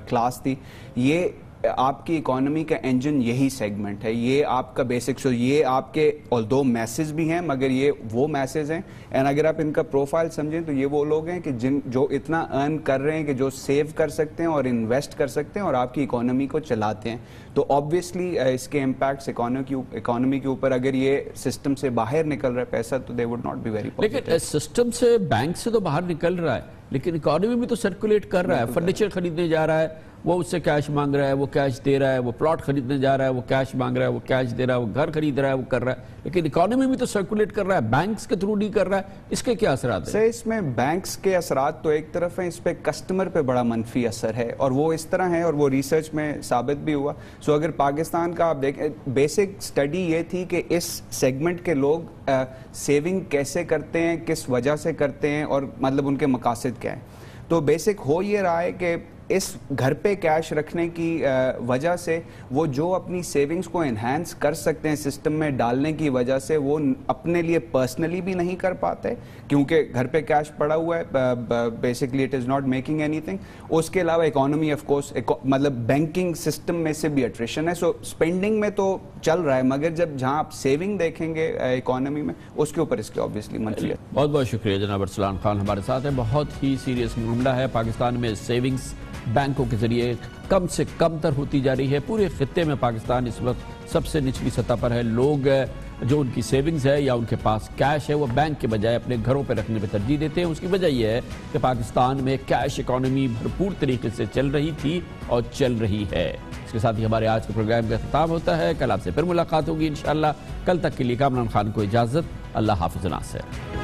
P: کلاس تھی۔ یہ آپ کی اکانومی کا انجن یہی سیگمنٹ ہے، یہ آپ کا بیسک شو، یہ آپ کے دو میسز بھی ہیں مگر یہ وہ میسز ہیں، اینڈ اگر آپ ان کا پروفائل سمجھیں تو یہ وہ لوگ ہیں کہ جو اتنا ارن کر رہے ہیں کہ جو سیو کر سکتے ہیں اور انویسٹ کر سکتے ہیں اور آپ کی اکانومی کو چلاتے ہیں۔ تو آبویسلی اس کے امپیکٹس اکانومی کے اوپر، اگر یہ سسٹم سے باہر نکل رہا ہے پیسہ تو they would not be very positive.
B: لیکن سسٹم سے بینک سے تو باہر نکل رہا ہے لیکن اکانومی میں تو سرکولیٹ کر رہا ہے، فرنیچر خریدنے جا رہا ہے وہ اس سے کیش مانگ رہا ہے، وہ کیش دے رہا ہے، وہ پلاٹ خریدنے جا رہا ہے وہ کیش مانگ رہا ہے، وہ کیش دے رہا ہے، وہ گھر خرید رہا ہے وہ کر رہا ہے، لیکن اکانومی میں تو سرکولیٹ کر رہا ہے، بینکس کے تھرو نہیں کر رہا ہے۔ اس کے کیا اثرات ہیں؟
P: سر اس میں بینکس کے اثرات تو ایک طرف ہیں، اس پہ کسٹمر پہ بڑا منفی اثر ہے اور وہ اس طرح ہے اور وہ ریسرچ میں ثابت بھی ہوا۔ سو اگر پاکستان کا آپ دیکھیں، بیسک سٹڈی یہ تھی کہ اس سیگمنٹ کے لوگ سیونگ کیسے کرتے ہیں، کس وجہ سے کرتے ہیں اور مطلب ان کے مقاصد کیا ہیں۔ تو بیسک ہو یہ رہا ہے کہ اس گھر پہ کیش رکھنے کی وجہ سے وہ جو اپنی سیونگز کو انہینس کر سکتے ہیں سسٹم میں ڈالنے کی وجہ سے وہ اپنے لیے پرسنلی بھی نہیں کر پاتے کیونکہ گھر پہ کیش پڑا ہوا ہے، basically it is not making اینی تھنگ۔ اس کے علاوہ اکانومی آف کورس مطلب بینکنگ سسٹم میں سے بھی اٹریشن ہے، سو اسپینڈنگ میں تو چل رہا ہے مگر جب جہاں آپ سیونگ دیکھیں گے اکانومی میں اس کے اوپر اس کے آبویسلی منفی ہے۔
B: بہت بہت شکریہ جناب ارسلان خان ہمارے ساتھ ہیں۔ بہت ہی سیریس معاملہ ہے، پاکستان میں سیونگز بینکوں کے ذریعے کم سے کم تر ہوتی جا رہی ہے۔ پورے خطے میں پاکستان اس وقت سب سے نچلی سطح پر ہے۔ لوگ جو ان کی سیونگز ہے یا ان کے پاس کیش ہے وہ بینک کے بجائے اپنے گھروں پہ رکھنے پہ ترجیح دیتے ہیں۔ اس کی وجہ یہ ہے کہ پاکستان میں کیش اکانومی بھرپور طریقے سے چل رہی تھی اور چل رہی ہے۔ اس کے ساتھ ہی ہمارے آج کے پروگرام کا اختتام ہوتا ہے۔ کل آپ سے پھر ملاقات ہوگی انشاءاللہ۔ کل تک کے لیے کامران خان کو اجازت، اللہ حافظ ناصر۔